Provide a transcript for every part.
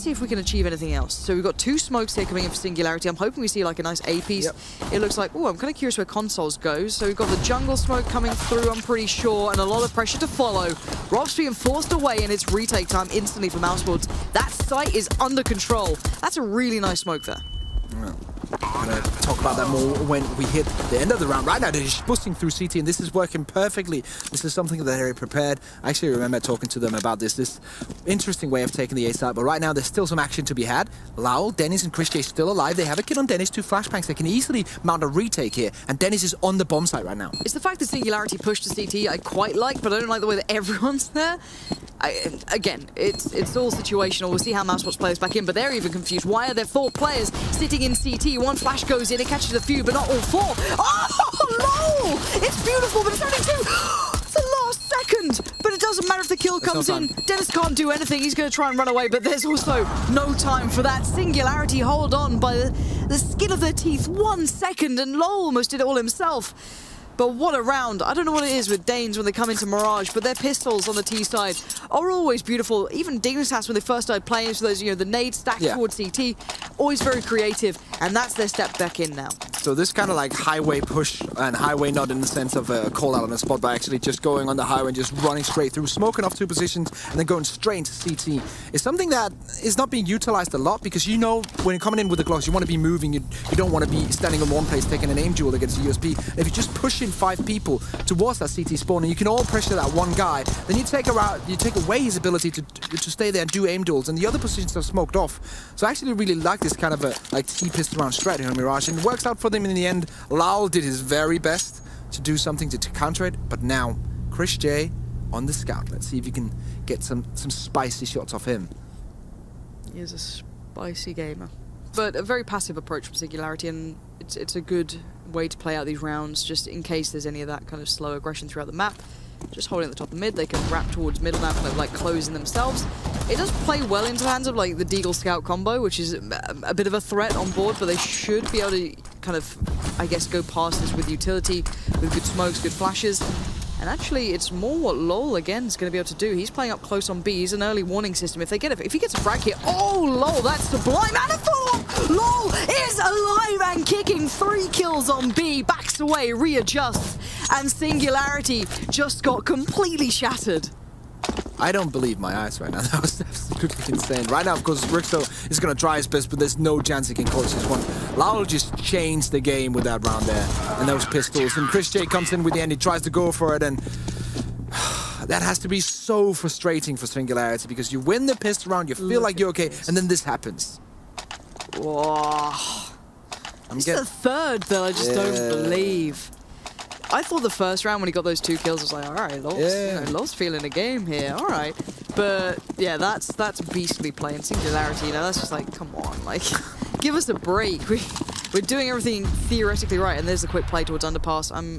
see if we can achieve anything else. So we've got 2 smokes here coming in for Singularity. I'm hoping we see like a nice A piece. Yep. It looks like, oh, I'm kind of curious where Consoles goes. So we've got the jungle smoke coming through, I'm pretty sure, and a lot of pressure to follow. Rob's being forced away, and it's retake time instantly for Mousesports. That site is under control. That's a really nice smoke there. Yeah. I'm going to talk about that more when we hit the end of the round. Right now, they're just boosting through CT, and this is working perfectly. This is something that they're prepared. I actually remember talking to them about this interesting way of taking the A side, but right now, there's still some action to be had. Lau, Dennis, and Chris J still alive. They have a kill on Dennis, 2 flashbangs. They can easily mount a retake here, and Dennis is on the bomb site right now. It's the fact that Singularity pushed to CT I quite like, but I don't like the way that everyone's there. Again, it's all situational. We'll see how Mousesports play this back in, but they're even confused. Why are there 4 players sitting in CT? 1 flash goes in, it catches a few, but not all 4. Oh, lol! It's beautiful, but it's only 2. It's the last second, but it doesn't matter if the kill comes in. Dennis can't do anything. He's going to try and run away, but there's also no time for that. Singularity hold on by the skin of their teeth. 1 second, and lol almost did it all himself. But what a round. I don't know what it is with Danes when they come into Mirage, but their pistols on the T side are always beautiful. Even Dignitas, when they first started playing, so those, the nades stacked towards CT, always very creative, and that's their step back in now. So this kind of like highway push, and highway not in the sense of a call out on a spot, but actually just going on the highway and just running straight through, smoking off 2 positions, and then going straight into CT. It's something that is not being utilized a lot, because when you're coming in with the Glocks, you want to be moving, you don't want to be standing in one place taking an aim duel against a USP. And if you just push in 5 people towards that CT spawn, and you can all pressure that one guy, then you take away his ability to stay there and do aim duels, and the other positions are smoked off. So I actually really like this kind of a T-pistol round strat here on Mirage, and it works out for them in the end. Lal did his very best to do something to counter it, but now Chris J on the scout. Let's see if you can get some spicy shots off him. He is a spicy gamer, but a very passive approach from Singularity, and it's a good way to play out these rounds, just in case there's any of that kind of slow aggression throughout the map. Just holding at the top of the mid, they can wrap towards middle now, kind of like closing themselves. It does play well into the hands of like the Deagle Scout combo, which is a bit of a threat on board, but they should be able to kind of, I guess, go past this with utility, with good smokes, good flashes. And actually, it's more what LOL, again, is going to be able to do. He's playing up close on B. He's an early warning system. If he gets a frag here, oh, LOL, that's sublime. And a full! LOL is alive and kicking. 3 kills on B. Backs away, readjusts. And Singularity just got completely shattered. I don't believe my eyes right now. That was absolutely insane. Right now, of course, Rixo is going to try his best, but there's no chance he can close this one. Lalo just changed the game with that round there and those pistols. And Chris J comes in with the end. He tries to go for it, and that has to be so frustrating for Singularity, because you win the pistol round, you feel like you're okay, and then this happens. Whoa. It's the 3rd that I just don't believe. I thought the first round when he got those 2 kills, I was like, all right, Lol's feeling a game here, all right. But yeah, that's beastly play. And Singularity, that's just like, come on, like, give us a break. We're doing everything theoretically right, and there's a quick play towards underpass. I'm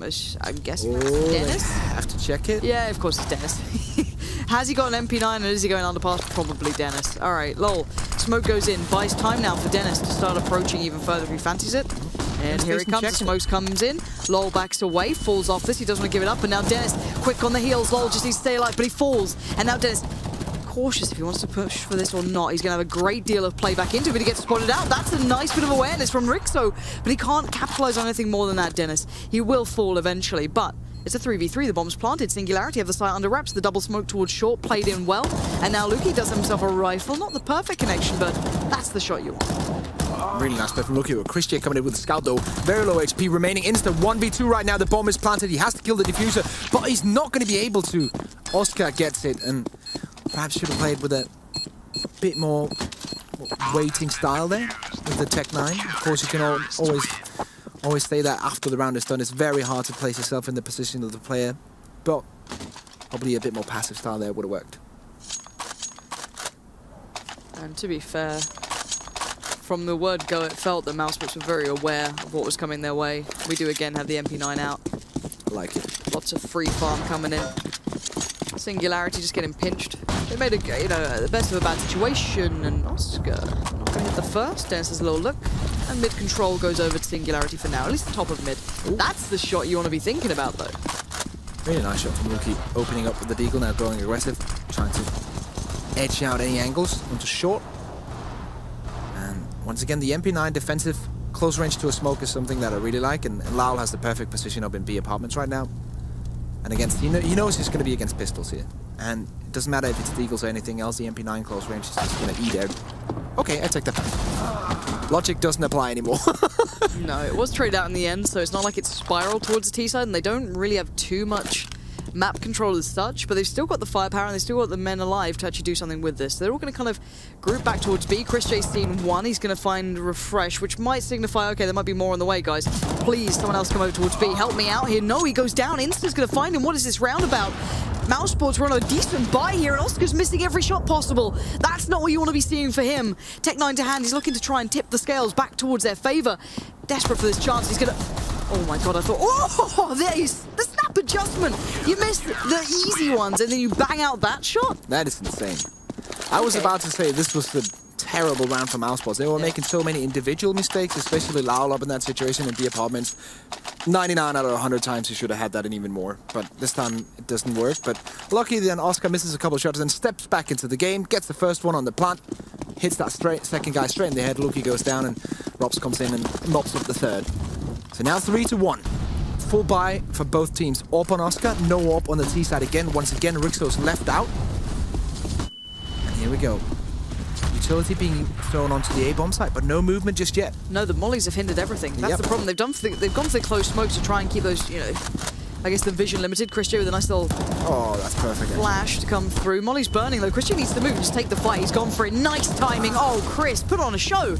guessing that's Dennis. I have to check it. Yeah, of course it's Dennis. Has he got an MP9 and is he going underpass? Probably Dennis. All right, lol. Smoke goes in, buys time now for Dennis to start approaching even further if he fancies it. And here it comes, the smokes comes in, lol backs away, falls off this, he doesn't want to give it up, and now Dennis, quick on the heels, lol just needs to stay alive, but he falls, and now Dennis, cautious if he wants to push for this or not. He's going to have a great deal of play back into it, but he gets spotted out. That's a nice bit of awareness from Rixo, but he can't capitalize on anything more than that, Dennis. He will fall eventually, but it's a 3v3, the bomb's planted. Singularity have the site under wraps, the double smoke towards short, played in well, and now Luki does himself a rifle. Not the perfect connection, but that's the shot you want. Really nice play from Luki. Chris J coming in with the scout though. Very low HP remaining. Insta 1v2 right now. The bomb is planted. He has to kill the diffuser, but he's not going to be able to. Oscar gets it, and perhaps should have played with a bit more waiting style there with the Tech 9. Of course, you can always say that after the round is done. It's very hard to place yourself in the position of the player, but probably a bit more passive style there would have worked. And to be fair, from the word go, it felt that Mousesports were very aware of what was coming their way. We do again have the MP9 out. I like it. Lots of free farm coming in. Singularity just getting pinched. They made the best of a bad situation, and Oscar not going to hit the first. Dennis has a little look, and mid control goes over to Singularity for now. At least the top of mid. Ooh. That's the shot you want to be thinking about, though. Really nice shot from Luki, opening up with the Deagle, now going aggressive, trying to edge out any angles onto short. Once again, the MP9 defensive close range to a smoke is something that I really like, and Lyle has the perfect position up in B apartments right now. And against, he knows he's going to be against pistols here. And it doesn't matter if it's Deagles or anything else, the MP9 close range is just going to eat out. Okay, I take that back. Logic doesn't apply anymore. No, it was traded out in the end, so it's not like it's spiraled towards the T side, and they don't really have too much map control as such, but they've still got the firepower and they've still got the men alive to actually do something with this. So they're all going to kind of group back towards B. Chris J's seen one. He's going to find Refresh, which might signify, okay, there might be more on the way, guys. Please, someone else come over towards B. Help me out here. No, he goes down. Insta's going to find him. What is this roundabout? Mousesports were on a decent buy here, and Oscar's missing every shot possible. That's not what you want to be seeing for him. Tech9 to hand. He's looking to try and tip the scales back towards their favor. Desperate for this chance. He's going to... Oh my god, I thought, oh, there is the snap adjustment. You missed the easy ones and then you bang out that shot? That is insane. I was about to say this was the terrible round for Mousesports. They were making so many individual mistakes, especially Lyle up in that situation in B apartments. 99 out of 100 times he should have had that and even more. But this time it doesn't work. But lucky then Oscar misses a couple of shots and steps back into the game, gets the first one on the plant, hits that second guy straight in the head. Luki goes down and Robs comes in and mops up the third. So now 3-1. Full buy for both teams. AWP on Oscar, no AWP on the T side again. Once again, Rixo's left out. And here we go. Utility being thrown onto the A-bomb site, but no movement just yet. No, the mollies have hindered everything. That's the problem. They've gone for the close smokes to try and keep those, you know, I guess the vision limited. Chris J with a nice little that's perfect. flash to come through. Molly's burning though. Chris J needs to move and just take the fight. He's gone for it. Nice timing. Oh, Chris, put on a show.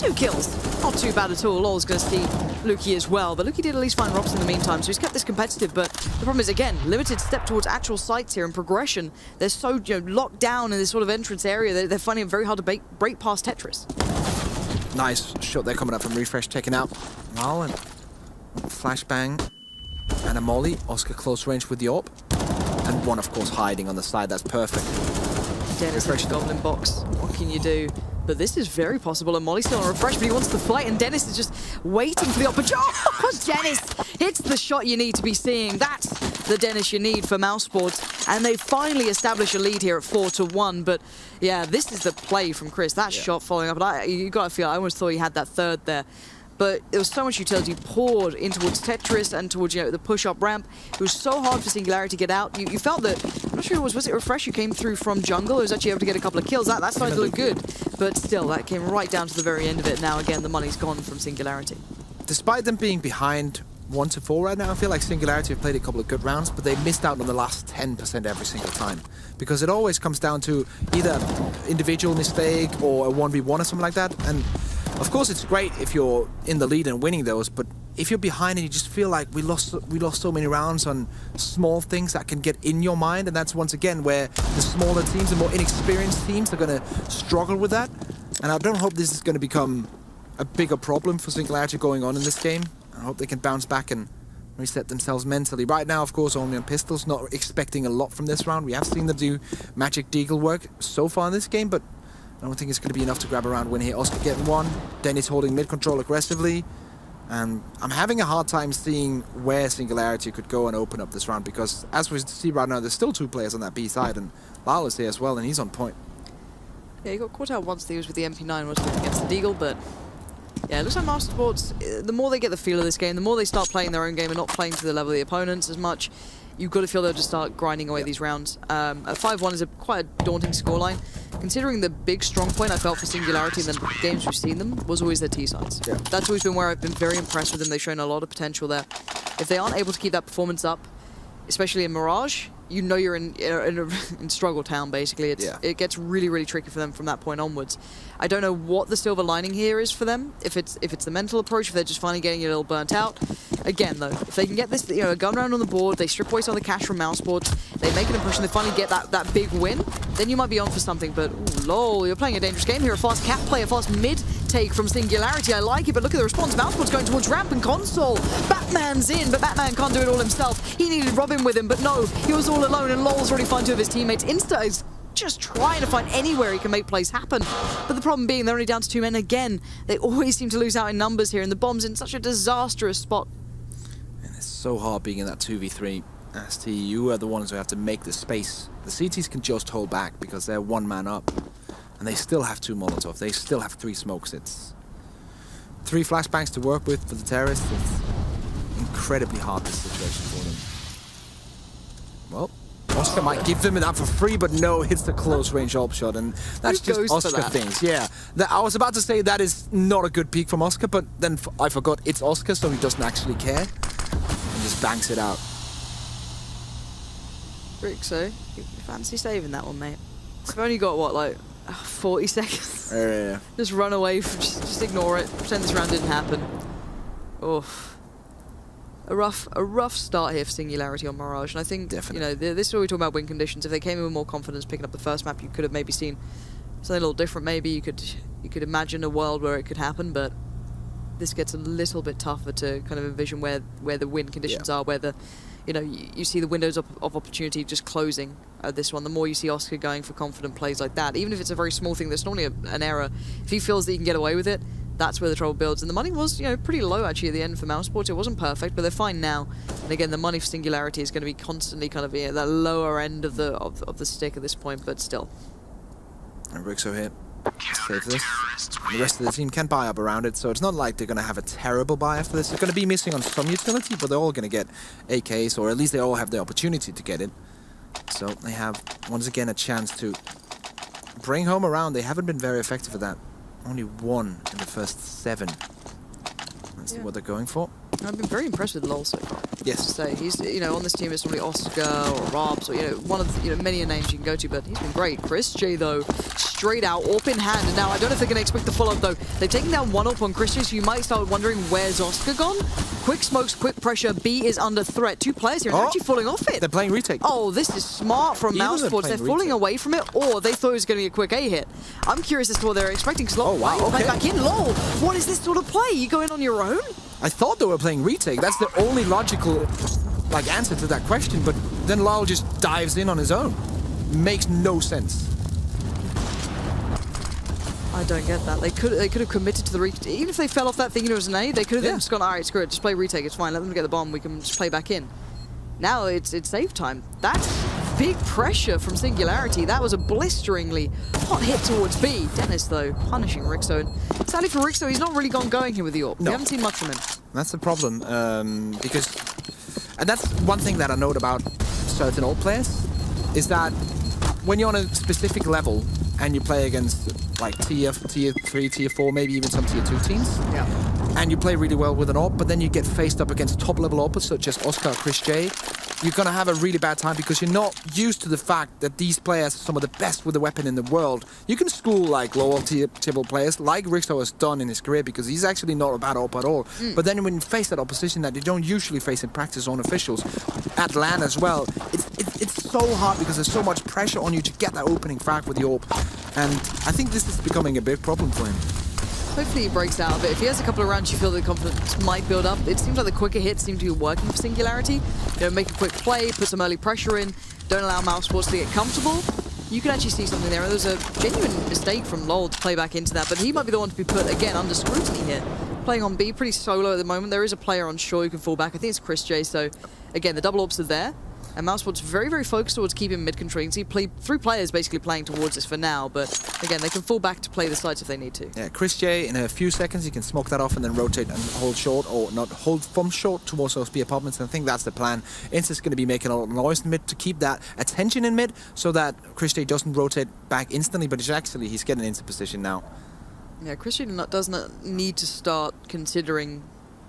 2 kills. Not too bad at all. Lol's going to see Luki as well. But Luki did at least find Robs in the meantime, so he's kept this competitive. But the problem is, again, limited step towards actual sites here and progression. They're so locked down in this sort of entrance area. They're finding it very hard to break past Tetris. Nice shot there coming up from Refresh, taken out. Wow, and flashbang and a molly. Oscar close range with the AWP. And one, of course, hiding on the side. That's perfect. Dennis in the goblin box. What can you do? But this is very possible, and Molly's still on Refresh, but he wants to fight, and Dennis is just waiting for the opportunity. Oh, Dennis hits the shot you need to be seeing. That's the Dennis you need for Mousesports, and they finally establish a lead here at 4-1. But yeah, this is the play from Chris. That shot following up, and you got to feel, I almost thought he had that third there. But there was so much utility poured in towards Tetris and towards the push-up ramp. It was so hard for Singularity to get out. You felt that, I'm not sure who was it Refresh who came through from jungle? Who was actually able to get a couple of kills. That started to look good. But still, that came right down to the very end of it. Now again, the money's gone from Singularity. Despite them being behind 1-4 right now, I feel like Singularity have played a couple of good rounds, but they missed out on the last 10% every single time. Because it always comes down to either individual mistake or a 1v1 or something like that. And of course, it's great if you're in the lead and winning those, but if you're behind and you just feel like we lost so many rounds on small things that can get in your mind, and that's once again where the smaller teams, the more inexperienced teams are going to struggle with that. And I don't hope this is going to become a bigger problem for Singularity going on in this game. I hope they can bounce back and reset themselves mentally. Right now, of course, only on pistols, not expecting a lot from this round. We have seen them do Magic Deagle work so far in this game, but I don't think it's going to be enough to grab a round win here. Oscar getting one. Dennis holding mid-control aggressively. And I'm having a hard time seeing where Singularity could go and open up this round, because as we see right now, there's still 2 players on that B side, and Lyle is here as well, and he's on point. Yeah, he got caught out once. He was with the MP9, wasn't it, against the Deagle, but yeah, it looks like Mousesports, the more they get the feel of this game, the more they start playing their own game and not playing to the level of the opponents as much, you've got to feel they'll just start grinding away these rounds. A 5-1 is quite a daunting scoreline. Considering the big strong point I felt for Singularity in the games we've seen them was always their T-sides. Yeah. That's always been where I've been very impressed with them. They've shown a lot of potential there. If they aren't able to keep that performance up, especially in Mirage, you know you're in struggle town, basically. It gets really, really tricky for them from that point onwards. I don't know what the silver lining here is for them. If it's the mental approach, if they're just finally getting a little burnt out. Again, though, if they can get this, a gun round on the board, they strip away some of the cash from Mousesports, they make an impression, they finally get that big win, then you might be on for something. But, ooh, lol, you're playing a dangerous game here. A fast cap play, a fast mid take from Singularity. I like it, but look at the response. Mousesports going towards ramp and console. Batman's in, but Batman can't do it all himself. He needed Robin with him, but no, he was all alone, and lol's already found 2 of his teammates. Insta is just trying to find anywhere he can make plays happen. But the problem being they're only down to 2 men again. They always seem to lose out in numbers here, and the bomb's in such a disastrous spot. And it's so hard being in that 2v3. ST, you are the ones who have to make the space. The CTs can just hold back because they're 1 man up. And they still have 2 Molotov. They still have 3 smokes. It's 3 flashbangs to work with for the terrorists. It's incredibly hard, this situation for them. Well, Oscar might give them that for free, but no, hits the close range AWP shot, and that's just Oscar things. Yeah, I was about to say that is not a good peek from Oscar, but then I forgot it's Oscar, so he doesn't actually care and just banks it out. Rixo, you fancy saving that one, mate? I've only got what, like 40 seconds. Yeah. Just run away, just ignore it. Pretend this round didn't happen. Oof. A rough start here for Singularity on Mirage, and I think Definitely. you know this is what we talk about win conditions. If they came in with more confidence picking up the first map, you could have maybe seen something a little different. Maybe you could imagine a world where it could happen, but this gets a little bit tougher to kind of envision where the win conditions are, where the you see the windows of opportunity just closing at this one. The more you see Oscar going for confident plays like that, even if it's a very small thing that's normally an error, if he feels that he can get away with it, that's where the trouble builds. And the money was, pretty low actually at the end for Mousesports. It wasn't perfect, but they're fine now. And again, the money for Singularity is going to be constantly kind of that lower end of the stick at this point, but still. And Rixo here. Save this. And the rest of the team can buy up around it, so it's not like they're going to have a terrible buy after this. They're going to be missing on some utility, but they're all going to get AKs, or at least they all have the opportunity to get it. So they have, once again, a chance to bring home a round. They haven't been very effective at that. Only 1 in the first 7. Let's see what they're going for. I've been very impressed with LOL so far. Yes. To say. He's, on this team it's normally Oscar or Robs or, one of the, many names you can go to, but he's been great. Chris J, though, straight out, AWP in hand. And now I don't know if they're going to expect the follow-up, though. They've taken down 1 AWP on Chris J, so you might start wondering, where's Oscar gone? Quick smokes, quick pressure. B is under threat. 2 players here, and they're actually falling off it. They're playing retake. Oh, this is smart from Mousesports. They're falling away from it, or they thought it was going to be a quick A hit. I'm curious as to what they're expecting, because LOL might play back in. LOL, what is this sort of play? You go in on your own? I thought they were playing retake. That's the only logical answer to that question, but then Lyle just dives in on his own. Makes no sense. I don't get that. They could have committed to the retake. Even if they fell off that thing, it was an A, they could have then just gone, alright, screw it, just play retake, it's fine, let them get the bomb, we can just play back in. Now it's save time. That's big pressure from Singularity. That was a blisteringly hot hit towards B. Dennis, though, punishing Rixo. And sadly for Rixo, he's not really going here with the AWP. No. We haven't seen much from him. That's the problem, because... And that's one thing that I note about certain AWP players, is that when you're on a specific level and you play against like tier 3, tier 4, maybe even some tier 2 teams, and you play really well with an AWP, but then you get faced up against top level AWPers such as Oscar or Chris J, you're going to have a really bad time because you're not used to the fact that these players are some of the best with the weapon in the world. You can school like lower tier players like Rixo has done in his career because he's actually not a bad AWP at all. But then when you face that opposition that you don't usually face in practice on officials, at LAN as well, it's so hard because there's so much pressure on you to get that opening frag with the AWP. And I think this is becoming a big problem for him. Hopefully he breaks out of it. If he has a couple of rounds you feel the confidence might build up, it seems like the quicker hits seem to be working for Singularity. Make a quick play, put some early pressure in, don't allow Mousesports to get comfortable. You can actually see something there. There's a genuine mistake from LOL to play back into that, but he might be the one to be put, again, under scrutiny here. Playing on B, pretty solo at the moment. There is a player on shore who can fall back. I think it's Chris J, so again, the double AWPs are there. And Mousesports very, very focused towards keeping mid-control. You can see 3 players basically playing towards this for now, but again, they can fall back to play the sites if they need to. Yeah, Chris J, in a few seconds, he can smoke that off and then rotate and hold short, or not hold from short towards those B apartments. And I think that's the plan. Insta's going to be making a lot of noise in mid to keep that attention in mid so that Chris J doesn't rotate back instantly, but he's getting into position now. Yeah, Chris J does not need to start considering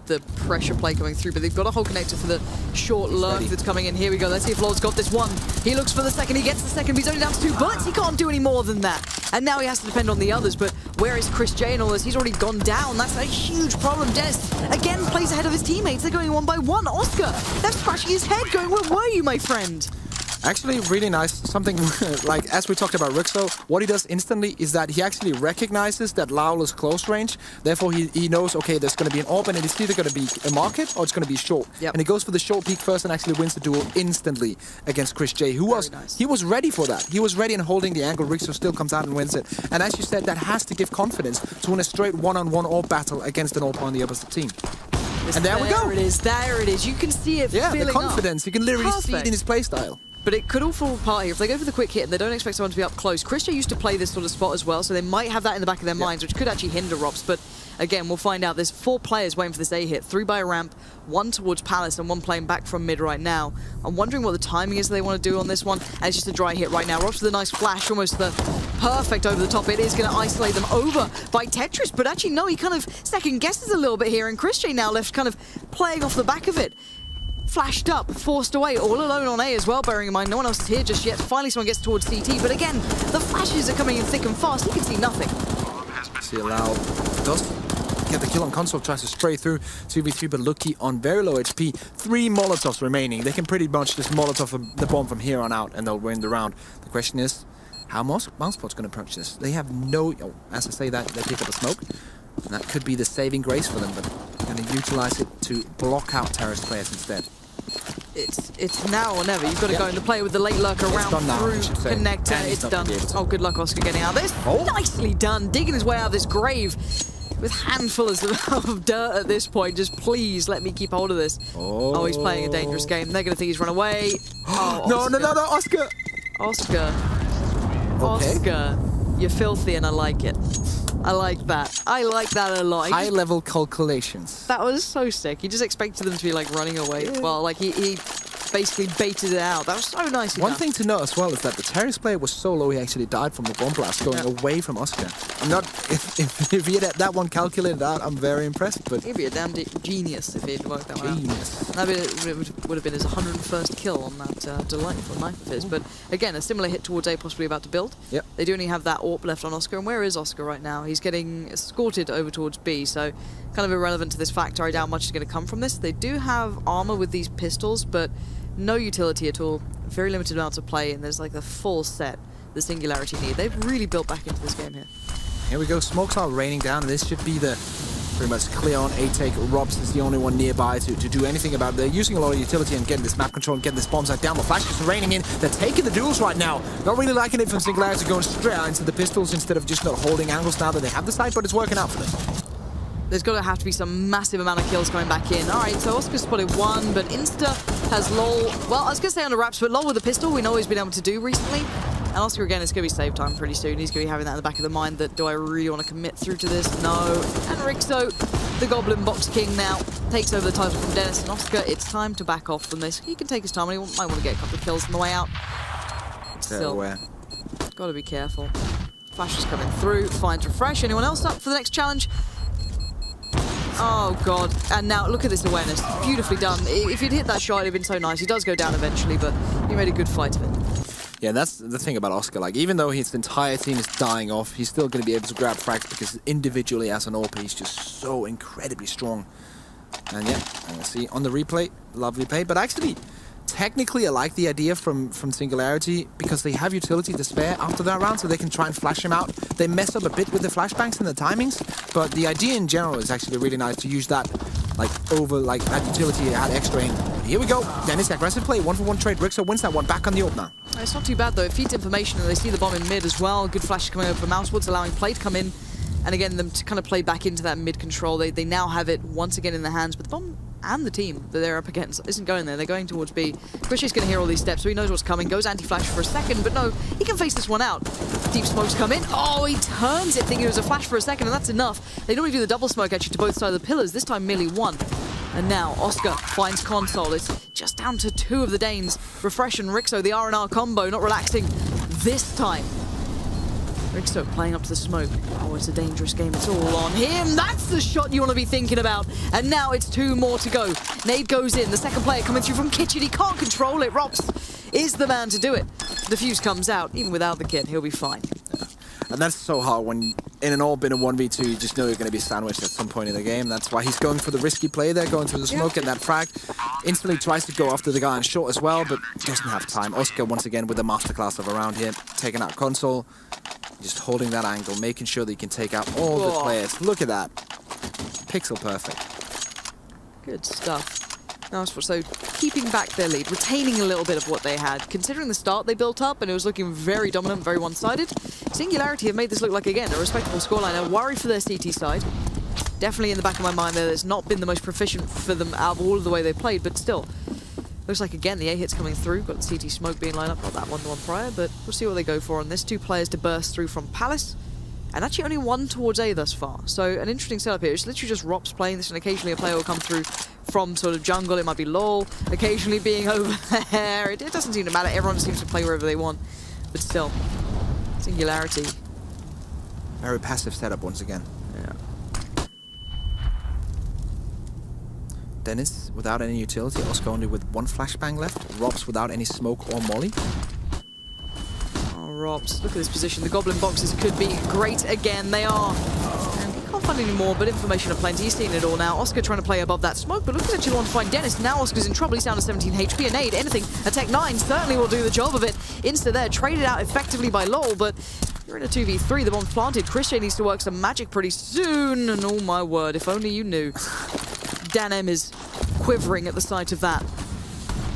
the pressure play coming through, but they've got a whole connector for the short lurk that's coming in. Here we go. Let's see if LOL's got this one. He looks for the second. He gets the second. He's only down to 2 bullets. He can't do any more than that. And now he has to depend on the others. But where is Chris J in all this? He's already gone down. That's a huge problem. Des, again, plays ahead of his teammates. They're going 1 by 1. Oscar, they're scratching his head going, where were you, my friend? Actually, really nice. Something like, as we talked about Rixo, what he does instantly is that he actually recognizes that Laul is close range. Therefore, he knows, okay, there's going to be an AWP, and it's either going to be a market or it's going to be short. And he goes for the short peek first and actually wins the duel instantly against Chris J, who he was ready for that. He was ready and holding the angle. Rixo still comes out and wins it. And as you said, that has to give confidence to win a straight one-on-one AWP battle against an AWP on the opposite team. And there we go. There it is. There it is. You can see it. Yeah, filling the confidence. up. You can literally see it in his playstyle. But it could all fall apart here. If they go for the quick hit and they don't expect someone to be up close, Christian used to play this sort of spot as well, so they might have that in the back of their minds, which could actually hinder Robs. But again, we'll find out. There's 4 players waiting for this A hit. 3 by a ramp, 1 towards Palace, and 1 playing back from mid right now. I'm wondering what the timing is they want to do on this one. And it's just a dry hit right now. Robs with a nice flash, almost the perfect over the top. It is going to isolate them over by Tetris, but actually no, he kind of second guesses a little bit here, and Christian now left kind of playing off the back of it. Flashed up, forced away, all alone on A as well, bearing in mind no one else is here just yet. Finally someone gets towards CT, but again, the flashes are coming in thick and fast. He can see nothing. See Allow does get the kill on console, tries to stray through 2v3, but Lucky on very low HP. 3 Molotovs remaining. They can pretty much just Molotov the bomb from here on out and they'll win the round. The question is, how Mousesports going to approach this? They have no, as I say that, they pick up a smoke. And that could be the saving grace for them, but they're going to utilize it to block out terrorist players instead. It's now or never. You've got to go in the play with the late lurker around through connector. It's done. Oh, good luck, Oscar, getting out of this. Oh. Nicely done. Digging his way out of this grave with handfuls of dirt at this point. Just please let me keep hold of this. Oh, he's playing a dangerous game. They're going to think he's run away. Oh, no, Oscar. Oscar. Okay. Oscar. You're filthy and I like it. I like that. I like that a lot. High-level calculations. That was so sick. You just expected them to be like running away. Yeah. Well, like he basically baited it out. That was so nice. One thing to note as well is that the terrorist player was so low he actually died from the bomb blast going away from Oscar. I'm not. If he had that one calculated out, I'm very impressed. But he'd be a damn genius if he'd worked that one out. Genius. That would have been his 101st kill on that delightful knife of his. But again, a similar hit towards A, possibly about to build. Yep. They do only have that AWP left on Oscar. And where is Oscar right now? He's getting escorted over towards B. So kind of irrelevant to this factor. I doubt much is going to come from this. They do have armor with these pistols, but no utility at all. Very limited amounts of play, and there's like the full set the Singularity need. They've really built back into this game here. Here we go. Smokes are raining down. This should be the pretty much clear on A take. Robs is the only one nearby to do anything about it. They're using a lot of utility and getting this map control and getting this bomb site down. The flash is raining in. They're taking the duels right now. Not really liking it from Singularity, going straight out into the pistols instead of just not holding angles now that they have the site, but it's working out for them. There's got to have to be some massive amount of kills coming back in. All right, so Oscar spotted 1, but Insta has LOL. Well, I was going to say under wraps, but LOL with a pistol, we know he's been able to do recently. And Oscar, again, it's going to be save time pretty soon. He's going to be having that in the back of the mind that, do I really want to commit through to this? No. And Rixo, the Goblin Box King now, takes over the title from Dennis. And Oscar, it's time to back off from this. He can take his time, and he might want to get a couple of kills on the way out. Still, got to be careful. Flash is coming through, finds refresh. Anyone else up for the next challenge? Oh, God. And now, look at this awareness. Beautifully done. If he'd hit that shot, it'd have been so nice. He does go down eventually, but he made a good fight of it. Yeah, that's the thing about Oscar. Like, even though his entire team is dying off, he's still going to be able to grab frags because individually as an AWP, he's just so incredibly strong. And yeah, see, on the replay, lovely play. But actually, technically, I like the idea from Singularity because they have utility to spare after that round, so they can try and flash him out. They mess up a bit with the flashbangs and the timings, but the idea in general is actually really nice to use that, that utility add extra in. Here we go. Dennis, aggressive play, 1-for-1 trade. Rixo wins that one. Back on the AWP now. It's not too bad though. It feeds information, and they see the bomb in mid as well. Good flash coming over from Mousesports, allowing play to come in, and again them to kind of play back into that mid control. They now have it once again in their hands, but the bomb and the team that they're up against isn't going there. They're going towards B. Krishi's going to hear all these steps, so he knows what's coming. Goes anti-flash for a second, but no, he can face this one out. Deep smokes come in. Oh, he turns it, thinking it was a flash for a second, and that's enough. They normally do the double smoke actually to both sides of the pillars. This time merely 1. And now Oscar finds console. It's just down to 2 of the Danes. Refresh and Rixo, the R&R combo, not relaxing this time. Rixo playing up to the smoke. Oh, it's a dangerous game. It's all on him. That's the shot you want to be thinking about. And now it's 2 more to go. Nade goes in. The second player coming through from Kitchen. He can't control it. Robs is the man to do it. The fuse comes out. Even without the kit, he'll be fine. And that's so hard when in an AWP in a 1v2, you just know you're going to be sandwiched at some point in the game. That's why he's going for the risky play there, going through the smoke, and that frag. Instantly tries to go after the guy on short as well, but doesn't have time. Oscar once again with the masterclass of around here, taking out console, just holding that angle, making sure that he can take out all the players. Look at that. Pixel perfect. Good stuff. So keeping back their lead, retaining a little bit of what they had. Considering the start they built up, and it was looking very dominant, very one-sided, Singularity have made this look like, again, a respectable scoreline. I worry for their CT side. Definitely in the back of my mind there, it's not been the most proficient for them out of all of the way they played, but still. Looks like, again, the A hit's coming through. Got the CT smoke being lined up. Not that one the one prior, but we'll see what they go for on this. 2 players to burst through from Palace. And actually only 1 towards A thus far. So an interesting setup here. It's literally just Rops playing this, and occasionally a player will come through from sort of jungle. It might be LOL, occasionally being over there. It doesn't seem to matter. Everyone seems to play wherever they want. But still, Singularity. Very passive setup once again. Yeah. Dennis without any utility, Oscar only with 1 flashbang left. Robs without any smoke or molly. Oh, Robs, look at this position. The Goblin boxes could be great again. They are. And he can't find any more, but information are plenty. He's seen it all now. Oscar trying to play above that smoke, but looks like actually want to find Dennis. Now Oscar's in trouble. He's down to 17 HP. A nade, anything. A Tech 9 certainly will do the job of it. Insta there, traded out effectively by LOL, but you're in a 2v3. The bomb's planted. Christian needs to work some magic pretty soon. And oh my word, if only you knew. Dan M is quivering at the sight of that.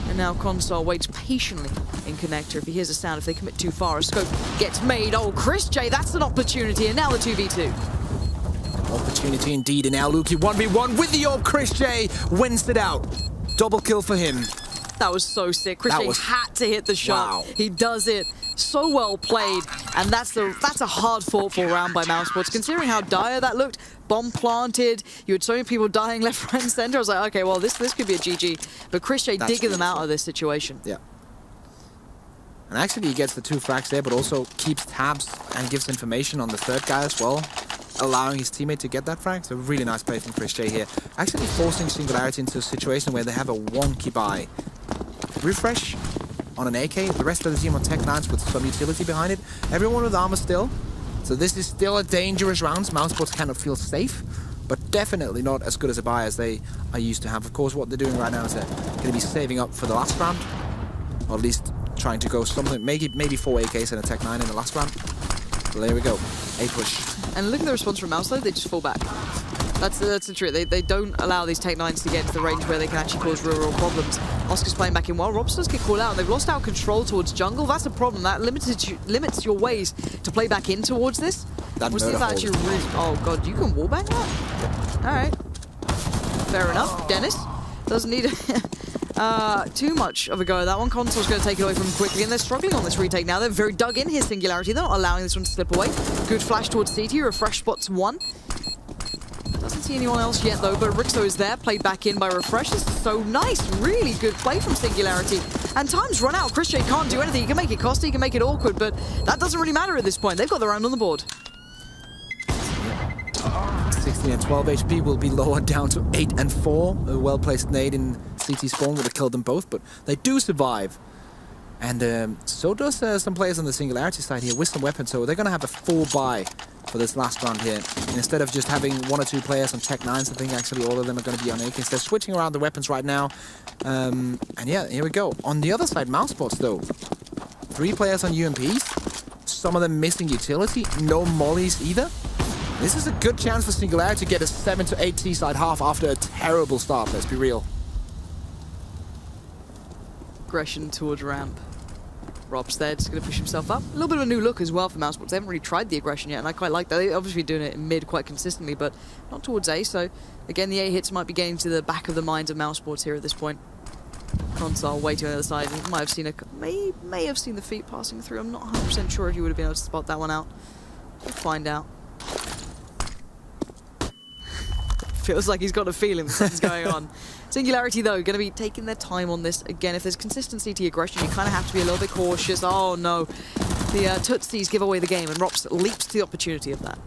And now Console waits patiently in connector. If he hears a sound, if they commit too far, a scope gets made. Oh, Chris J, that's an opportunity. And now the 2v2. Opportunity indeed. And now Luki 1v1 with the orb. Chris J wins it out. Double kill for him. That was so sick. Chris J had to hit the shot. Wow. He does it. So well played. And that's a hard fought-for round by Mousesports. Considering how dire that looked, bomb planted, you had so many people dying left, right, and center. I was like, okay, well, this could be a GG. But Chris J digging them out of this situation. Yeah. And actually, he gets the 2 frags there, but also keeps tabs and gives information on the 3rd guy as well, allowing his teammate to get that frag. So really nice play from Chris J here. Actually forcing Singularity into a situation where they have a wonky buy. Refresh on an AK, the rest of the team on Tech 9s with some utility behind it. Everyone with armor still. So this is still a dangerous round. Mousesports cannot feel safe, but definitely not as good as a buy as they are used to have. Of course, what they're doing right now is they're going to be saving up for the last round, or at least trying to go something, maybe 4 AKs and a Tech 9 in the last round. Well, there we go. A push. And look at the response from Mouse, though. They just fall back. That's the trick. They don't allow these Tech 9s to get into the range where they can actually cause real problems. Oscar's playing back in well. Robs does get called out. They've lost out control towards jungle. That's a problem. That limits your ways to play back in towards this. We'll see if that actually really... Oh, God. You can wallbang that? All right. Fair enough. Dennis doesn't need too much of a go at that one. Console's going to take it away from him quickly, and they're struggling on this retake now. They're very dug in his Singularity. They're not allowing this one to slip away. Good flash towards CT. Refresh spots 1. Doesn't see anyone else yet, though, but Rixo is there, played back in by Refresh. This is so nice. Really good play from Singularity. And time's run out. Chris J can't do anything. He can make it costly, he can make it awkward, but that doesn't really matter at this point. They've got the round on the board. 16 and 12 HP will be lowered down to 8 and 4. A well-placed nade in CT spawn would have killed them both, but they do survive. And so does some players on the Singularity side here with some weapons, so they're going to have a full buy for this last round here. And instead of just having 1 or 2 players on Tech 9s, I think actually all of them are going to be on AKs. They're switching around the weapons right now. And yeah, here we go. On the other side, Mousesports though. 3 players on UMPs. Some of them missing utility. No mollies either. This is a good chance for Singularity to get a 7 to 8 T-side half after a terrible start, let's be real. Aggression towards ramp. Rob's there, just going to push himself up. A little bit of a new look as well for Mousesports. They haven't really tried the aggression yet, and I quite like that. They're obviously doing it in mid quite consistently, but not towards A. So, again, the A hits might be getting to the back of the minds of Mousesports here at this point. Console waiting on the other side. He might have seen may have seen the feet passing through. I'm not 100% sure if he would have been able to spot that one out. We'll find out. Feels like he's got a feeling something's going on. Singularity, though, going to be taking their time on this. Again, if there's consistent CT aggression, you kind of have to be a little bit cautious. Oh, no. The Tootsies give away the game, and Rops leaps to the opportunity of that.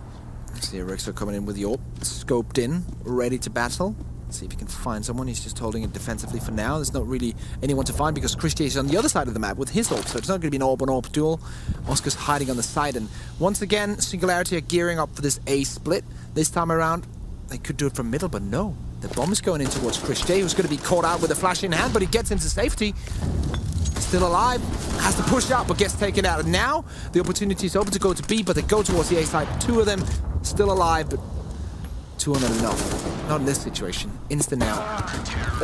See Rixo coming in with the AWP, scoped in, ready to battle. See if he can find someone. He's just holding it defensively for now. There's not really anyone to find because Chris J is on the other side of the map with his AWP, so it's not going to be an AWP-on-AWP duel. Oscar's hiding on the side, and once again, Singularity are gearing up for this A split. This time around, they could do it from middle, but no. The bomb is going in towards Chris J, who's going to be caught out with a flash in hand, but he gets into safety. Still alive, has to push out, but gets taken out. And now, the opportunity is open to go to B, but they go towards the A side. 2 of them still alive, but 2 are not enough. Not in this situation. Insta now,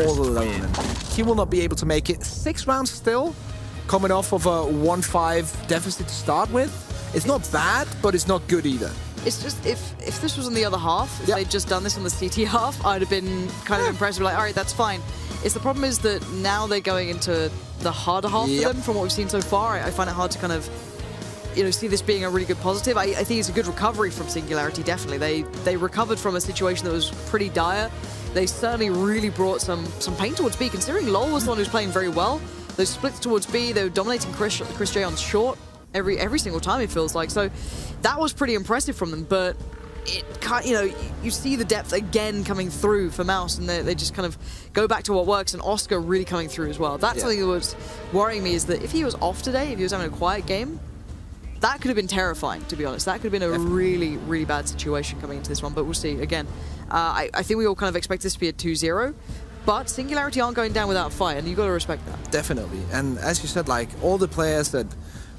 all alone. And he will not be able to make it. 6 rounds still, coming off of a 1-5 deficit to start with. It's not bad, but it's not good either. It's just, if this was on the other half, if they'd just done this on the CT half, I'd have been kind of impressed. Like, all right, that's fine. It's the problem is that now they're going into the harder half for them from what we've seen so far. I find it hard to kind of, you know, see this being a really good positive. I think it's a good recovery from Singularity, definitely. They recovered from a situation that was pretty dire. They certainly really brought some pain towards B, considering LoL was the one who was playing very well. Those splits towards B, they were dominating Chris J on short every single time, it feels like. So that was pretty impressive from them, but it can't, you know, you see the depth again coming through for Mouse, and they just kind of go back to what works, and Oscar really coming through as well. That's something that was worrying me, is that if he was off today, if he was having a quiet game, that could have been terrifying, to be honest. That could have been a really, really bad situation coming into this one, but we'll see. Again, I think we all kind of expect this to be a 2-0, but Singularity aren't going down without a fight, and you've got to respect that. Definitely, and as you said, like, all the players that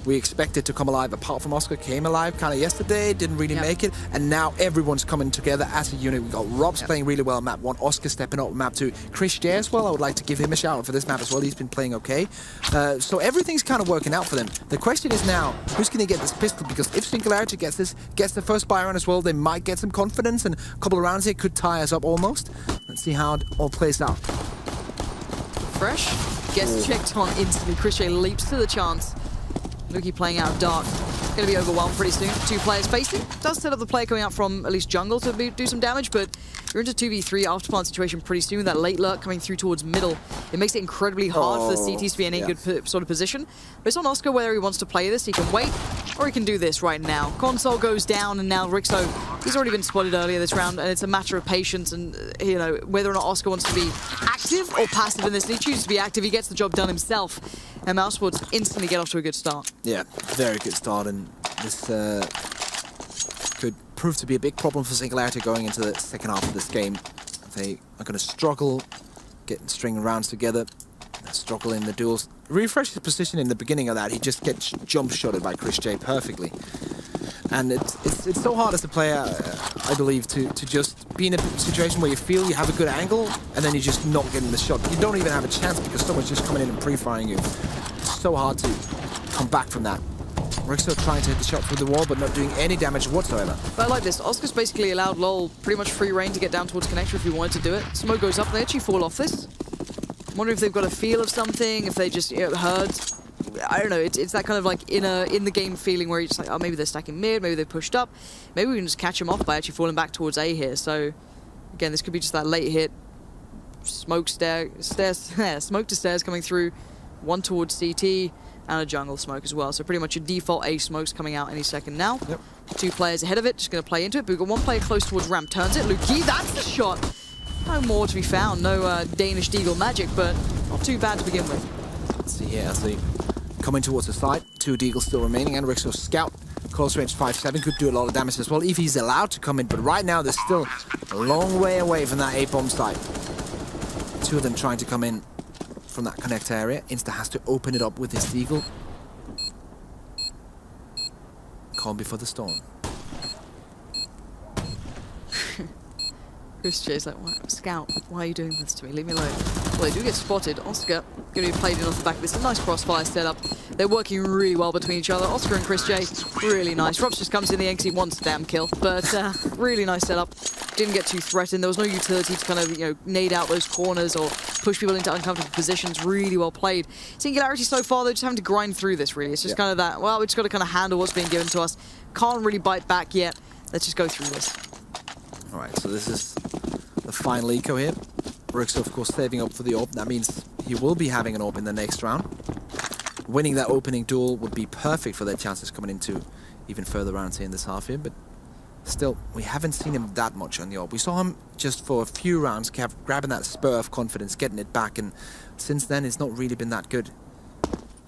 we expected to come alive, apart from Oscar, came alive kind of yesterday, didn't really make it, and now everyone's coming together as a unit. We've got Rob's playing really well on map 1, Oscar stepping up on map 2, Chris J as well. I would like to give him a shout out for this map as well. He's been playing okay. So everything's kind of working out for them. The question is now, who's going to get this pistol? Because if Singularity gets the first buy round as well, they might get some confidence, and a couple of rounds here could tie us up almost. Let's see how it all plays out. Fresh gets checked on instantly. Chris J leaps to the chance. Luki playing out of dark. Going to be overwhelmed pretty soon. 2 players facing. Does set up the player coming out from at least jungle to do some damage, but you're into 2v3 after plant situation pretty soon. That late lurk coming through towards middle. It makes it incredibly hard for the CTs to be in a good sort of position. But it's on Oscar whether he wants to play this. He can wait, or he can do this right now. Console goes down, and now Rixo, he's already been spotted earlier this round, and it's a matter of patience and, you know, whether or not Oscar wants to be active or passive in this. He chooses to be active. He gets the job done himself. And Mousesports instantly get off to a good start. Yeah, very good start, and this could prove to be a big problem for Singularity going into the second half of this game. They are going to struggle getting stringing rounds together, struggle in the duels. Refresh his position in the beginning of that, he just gets jump shotted by Chris J perfectly. And it's so hard as a player, I believe, to just be in a situation where you feel you have a good angle and then you're just not getting the shot. You don't even have a chance because someone's just coming in and pre-firing you. It's so hard to come back from that. Rixo trying to hit the shot through the wall, but not doing any damage whatsoever. But I like this. Oscar's basically allowed LoL pretty much free reign to get down towards connector if he wanted to do it. Smoke goes up, they actually fall off this. I'm wondering if they've got a feel of something, if they just, you know, heard. I don't know, it's that kind of like in the game feeling where you're just like, oh, maybe they're stacking mid, maybe they pushed up. Maybe we can just catch them off by actually falling back towards A here. So, again, this could be just that late hit. Smoke smoke to stairs coming through. One towards CT. And a jungle smoke as well. So pretty much your default A smokes coming out any second now. Yep. 2 players ahead of it, just going to play into it. But we've got 1 player close towards ramp, turns it. Luki, that's the shot. No more to be found. No Danish Deagle magic, but not too bad to begin with. Let's see here as they come in towards the side. 2 Deagles still remaining, and Rixo's scout. Close range 5-7 could do a lot of damage as well if he's allowed to come in. But right now, they're still a long way away from that A-bomb site. 2 of them trying to come in from that connect area. Insta has to open it up with his Deagle. Calm before the storm. Chris J's like, Scout, why are you doing this to me? Leave me alone. Well, they do get spotted. Oscar going to be played in off the back of this. A nice crossfire setup. They're working really well between each other. Oscar and Chris J, really nice. Robs just comes in the end because he wants a damn kill. But really nice setup. Didn't get too threatened. There was no utility to kind of, you know, nade out those corners or push people into uncomfortable positions. Really well played. Singularity so far, they're just having to grind through this, really. It's just kind of that, well, we just got to kind of handle what's being given to us. Can't really bite back yet. Let's just go through this. All right, so this is the final eco here. Rixo, of course, saving up for the AWP. That means he will be having an AWP in the next round. Winning that opening duel would be perfect for their chances coming into even further rounds here in this half here, but still, we haven't seen him that much on the AWP. We saw him just for a few rounds, grabbing that spur of confidence, getting it back, and since then, it's not really been that good.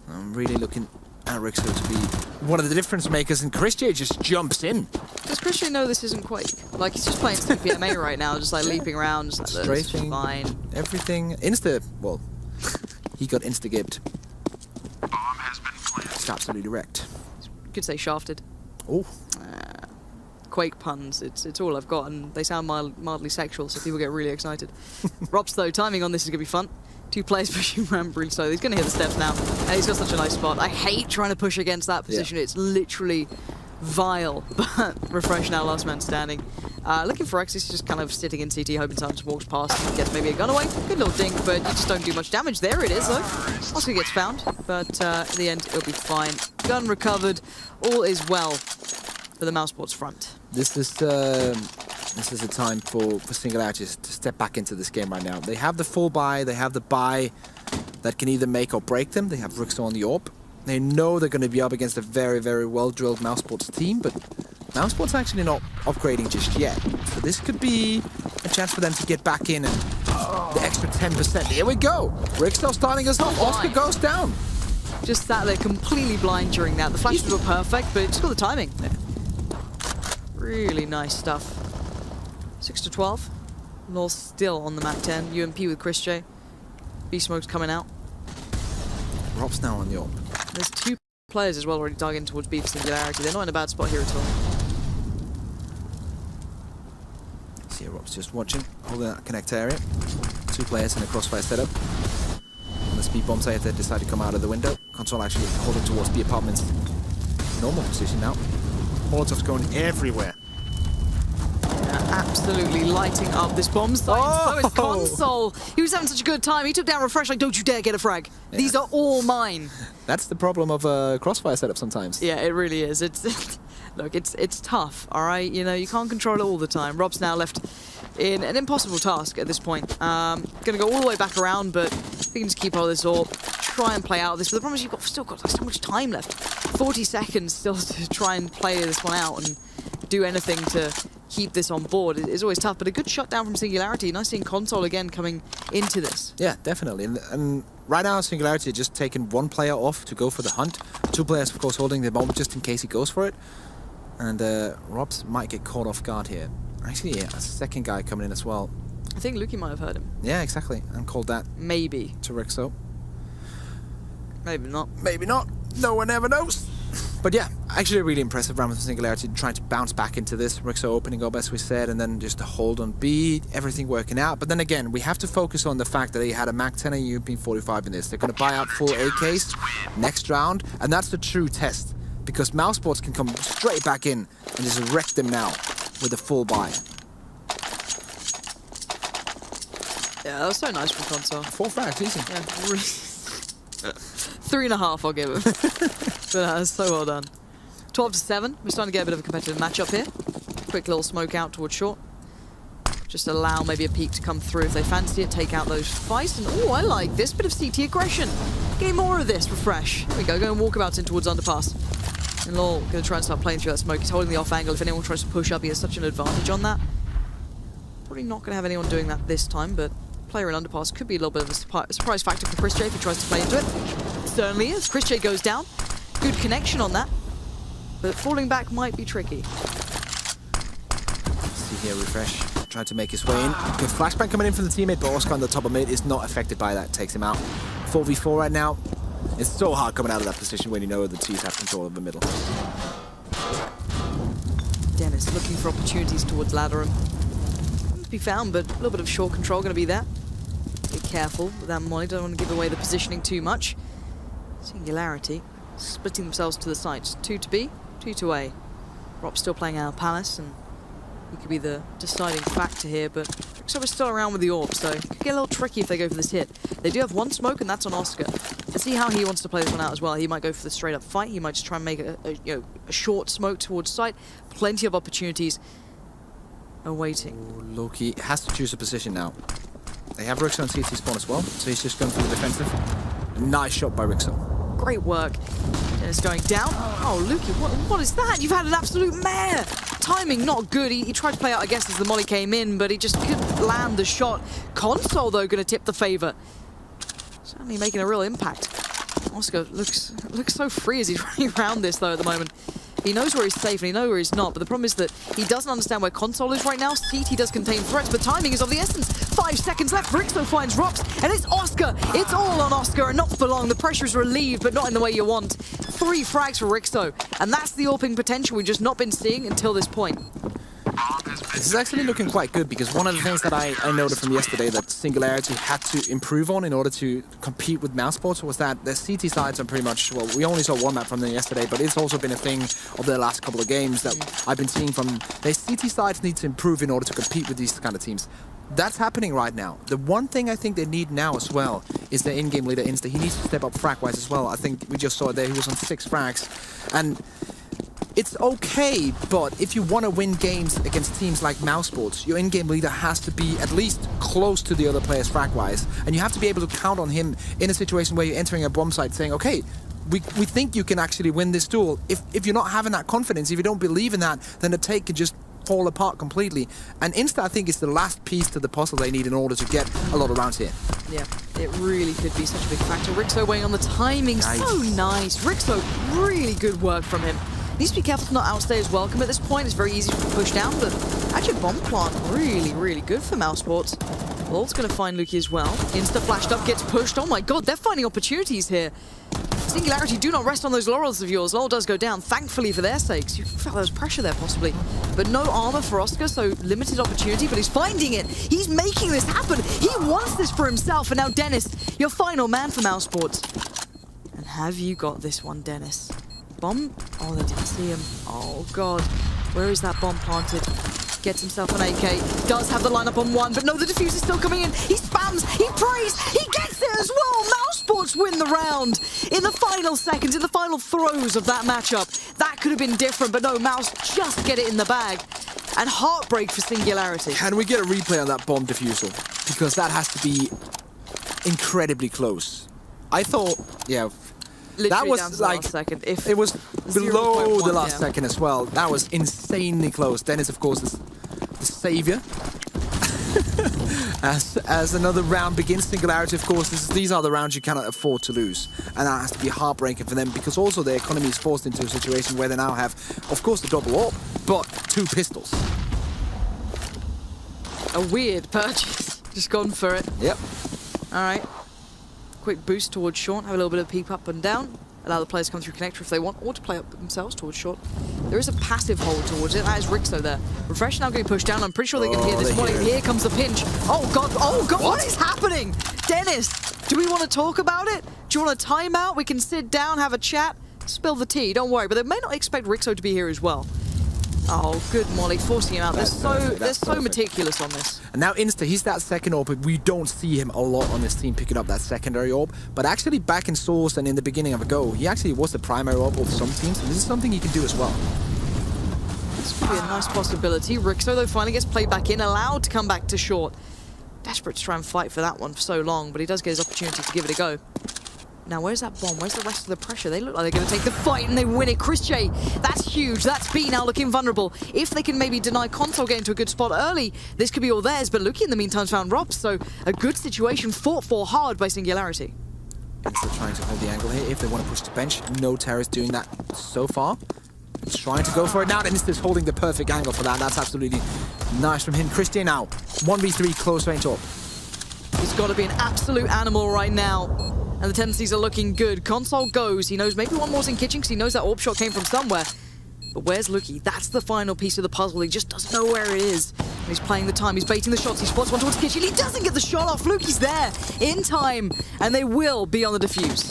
I'm really looking at Rixo to be one of the difference makers, and Chris J just jumps in. Does Chris J know this isn't Quake? Like, he's just playing CPMA right now, just like leaping around, just like, this is fine. Everything. Well, he got insta-gibbed. It's absolutely wrecked. Could say shafted. Oh. Quake puns, it's all I've got, and they sound mildly sexual, so people get really excited. Robs, though, timing on this is going to be fun. 2 players pushing Rambry, so he's going to hit the steps now. And he's got such a nice spot. I hate trying to push against that position. Yeah. It's literally vile, but Refresh now last man standing. Looking for X, he's just kind of sitting in CT, hoping someone just walks past and gets maybe a gun away. Good little dink, but you just don't do much damage. There it is, though. Oscar gets found, but in the end, it'll be fine. Gun recovered. All is well for the Mousesports front. This is a time for Singularity to step back into this game right now. They have the full buy, they have the buy that can either make or break them. They have Rixo on the AWP. They know they're going to be up against a very, very well-drilled Mousesports team, but Mousesports actually not upgrading just yet. So this could be a chance for them to get back in and the extra 10%. Here we go. Rixo starting us off. Oscar goes down. Just sat there completely blind during that. The flashes were perfect, but it just got the timing. Yeah. Really nice stuff. 6-12. North still on the map 10. UMP with Chris J. B-Smoke's coming out. Rob's now on the AWP. There's 2 players as well already dug in towards B for Singularity. They're not in a bad spot here at all. See, Rob's just watching, holding that connect area. 2 players in a crossfire setup. On the speed bomb site, they decide to come out of the window. Console actually holding towards the apartment's normal position now. Molotov's going everywhere. Absolutely lighting up this bomb site. So is Console. He was having such a good time. He took down Refresh like, don't you dare get a frag. Yeah. These are all mine. That's the problem of a crossfire setup sometimes. Yeah, it really is. Look, it's tough, all right? You know, you can't control it all the time. Rob's now left in an impossible task at this point. Gonna go all the way back around, but we can just keep all this all, try and play out this. But the problem is you've still got so much time left. 40 seconds still to try and play this one out and do anything to keep this on board. It's always tough, but a good shutdown from Singularity. Nice seeing Console again coming into this. Yeah, definitely. And right now, Singularity just taking 1 player off to go for the hunt. 2 players, of course, holding the bomb just in case he goes for it. And Robs might get caught off guard here. Actually, yeah, a second guy coming in as well. I think Lukey might have heard him. Yeah, exactly. And called that. Maybe. To Rixo. Maybe not. Maybe not. No one ever knows. But yeah, actually a really impressive round with Singularity, trying to bounce back into this. Rixo opening up, as we said, and then just a hold on B, everything working out. But then again, we have to focus on the fact that they had a Mac 10 and UMP 45 in this. They're going to buy out full AKs next round, and that's the true test. Because Mousesports can come straight back in and just wreck them now with a full buy. Yeah, that was so nice from Console. 4 frags, easy. Yeah, really. 3.5 I'll give him. But that's so well done. 12-7. We're starting to get a bit of a competitive matchup here. Quick little smoke out towards short. Just allow maybe a peek to come through if they fancy it. Take out those fights. And oh, I like this bit of CT aggression. Getting more of this. Refresh. There we go. Going walkabouts in towards underpass. And Lol going to try and start playing through that smoke. He's holding the off angle. If anyone tries to push up, he has such an advantage on that. Probably not going to have anyone doing that this time, but player in underpass could be a little bit of a surprise factor for Chris J if he tries to play into it. Certainly is. Chris J goes down. Good connection on that, but falling back might be tricky. See here, Refresh trying to make his way in. Good flashbang coming in from the teammate, but Oscar on the top of mid is not affected by that. Takes him out. 4v4 right now. It's so hard coming out of that position when you know the T's have control of the middle. Dennis looking for opportunities towards Ladderum. To be found, but a little bit of short control going to be there. Be careful with that molly. Don't want to give away the positioning too much. Singularity splitting themselves to the sides. 2 to B, 2 to A. Rob's still playing out Palace, and he could be the deciding factor here, but Rixo is still around with the AWP, so it could get a little tricky if they go for this hit. They do have 1 smoke, and that's on Oscar. Let's see how he wants to play this one out as well. He might go for the straight-up fight. He might just try and make a short smoke towards sight. Plenty of opportunities awaiting. Oh, Loki has to choose a position now. They have Rixo on CT spawn as well, so he's just going for the defensive. Nice shot by Rixo. Great work. Dennis going down. Oh, Lukey, what is that? You've had an absolute mare. Timing not good. He tried to play out, I guess, as the molly came in, but he just couldn't land the shot. Console, though, going to tip the favor. Certainly making a real impact. Oscar looks so free as he's running around this, though, at the moment. He knows where he's safe and he knows where he's not, but the problem is that he doesn't understand where Console is right now. CT does contain threats, but timing is of the essence. 5 seconds left. Rixo finds Rops, and it's Oscar. It's all on Oscar, and not for long. The pressure is relieved, but not in the way you want. 3 frags for Rixo, and that's the AWPing potential we've just not been seeing until this point. This is actually looking quite good because one of the things that I noted from yesterday that Singularity had to improve on in order to compete with Mousesports was that the CT sides are pretty much, well, we only saw one map from them yesterday, but it's also been a thing of the last couple of games that I've been seeing from their CT sides need to improve in order to compete with these kind of teams. That's happening right now. The one thing I think they need now as well is their in-game leader, Insta. He needs to step up frag-wise as well. I think we just saw it there. He was on 6 frags. And it's okay, but if you want to win games against teams like Mousesports, your in-game leader has to be at least close to the other players frag-wise. And you have to be able to count on him in a situation where you're entering a bomb site saying, okay, we think you can actually win this duel. If you're not having that confidence, if you don't believe in that, then the take can just fall apart completely. And Insta, I think, is the last piece to the puzzle they need in order to get a lot of rounds here. Yeah, it really could be such a big factor. Rixo weighing on the timing, nice. So nice. Rixo, really good work from him. Needs to be careful to not outstay his welcome at this point. It's very easy to push down, but actually bomb plant really, really good for Mousesports. Lol's going to find Luki as well. Insta flashed up, gets pushed. Oh my god, they're finding opportunities here. Singularity, do not rest on those laurels of yours. Lol does go down, thankfully for their sakes. You felt there was pressure there, possibly. But no armor for Oscar, so limited opportunity, but he's finding it. He's making this happen. He wants this for himself. And now, Dennis, your final man for Mousesports. And have you got this one, Dennis? Bomb? Oh, they didn't see him. Oh, God. Where is that bomb planted? Gets himself an AK. Does have the lineup on 1, but no, the diffuse is still coming in. He spams, he prays, he gets it as well. Mousesports win the round in the final seconds, in the final throes of that matchup. That could have been different, but no, Mouse just get it in the bag. And heartbreak for Singularity. Can we get a replay on that bomb diffusal? Because that has to be incredibly close. I thought, yeah, literally that was down to the like last second. If it was below the last yeah. second as well. That was insanely close. Dennis, of course, is the savior. as another round begins, Singularity, of course, these are the rounds you cannot afford to lose, and that has to be heartbreaking for them because also their economy is forced into a situation where they now have, of course, the double AWP, but 2 pistols. A weird purchase. Just gone for it. Yep. All right. Quick boost towards short, have a little bit of peep up and down, allow the players to come through connector if they want, or to play up themselves towards short. There is a passive hold towards it, that is Rixo there. Refresh now getting pushed down, I'm pretty sure they can hear this one. Here comes the pinch. Oh god, what is happening? Dennis, do we want to talk about it? Do you want a timeout? We can sit down, have a chat, spill the tea, don't worry, but they may not expect Rixo to be here as well. Oh, good Molly, forcing him out. They're so meticulous on this. And now Insta, he's that second AWP, but we don't see him a lot on this team picking up that secondary AWP. But actually back in Source and in the beginning of a go, he actually was the primary AWP of some teams, and this is something he can do as well. This could be a nice possibility. Rixo, though, finally gets played back in, allowed to come back to short. Desperate to try and fight for that one for so long, but he does get his opportunity to give it a go. Now, where's that bomb? Where's the rest of the pressure? They look like they're going to take the fight and they win it. Chris J, that's huge. That's B now looking vulnerable. If they can maybe deny Console getting to a good spot early, this could be all theirs. But Luki in the meantime found Robs, so a good situation fought for hard by Singularity. Insta trying to hold the angle here if they want to push the bench. No terrorist doing that so far. He's trying to go for it now, and Insta's holding the perfect angle for that. That's absolutely nice from him. Chris J now, 1v3 close range AWP. He's got to be an absolute animal right now. And the tendencies are looking good. Console goes. He knows maybe one more's in kitchen because he knows that AWP shot came from somewhere. But where's Luki? That's the final piece of the puzzle. He just doesn't know where it is. And he's playing the time. He's baiting the shots. He spots one towards kitchen. He doesn't get the shot off. Luki's there in time. And they will be on the defuse.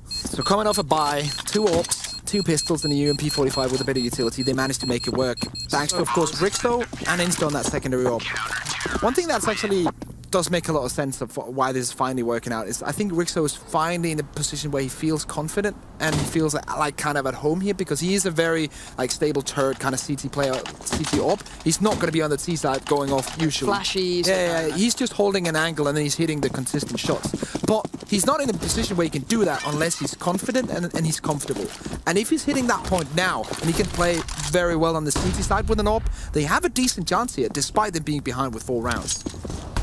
So coming off a bye, 2 AWPs, 2 pistols and a UMP-45 with a bit of utility, they managed to make it work. Thanks to, of course, Rixo and Insta on that secondary AWP. One thing that's actually does make a lot of sense of why this is finally working out is I think Rixo is finally in a position where he feels confident and he feels like kind of at home here because he is a very like stable turret kind of CT player, CT AWP. He's not going to be on the T side going off usually. Flashy. Yeah, he's just holding an angle and then he's hitting the consistent shots. But he's not in a position where he can do that unless he's confident and he's comfortable. And if he's hitting that point now and he can play very well on the CT side with an AWP, they have a decent chance here despite them being behind with 4 rounds.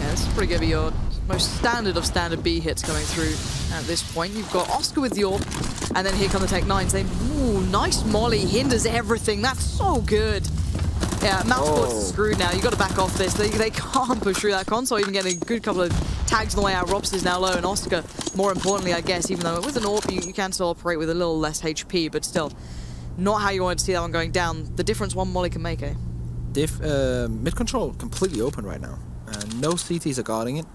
Yeah, this is pretty good. Your most standard of standard B hits coming through at this point. You've got Oscar with the AWP, and then here come the Tech 9 saying, ooh, nice molly, hinders everything. That's so good. Yeah, Mousesports is screwed now. You've got to back off this. They can't push through that console, even getting a good couple of tags on the way out. Robs is now low, and Oscar, more importantly, I guess, even though with an AWP, you can still operate with a little less HP, but still, not how you wanted to see that one going down. The difference one molly can make, eh? Mid control completely open right now. No CTs are guarding it.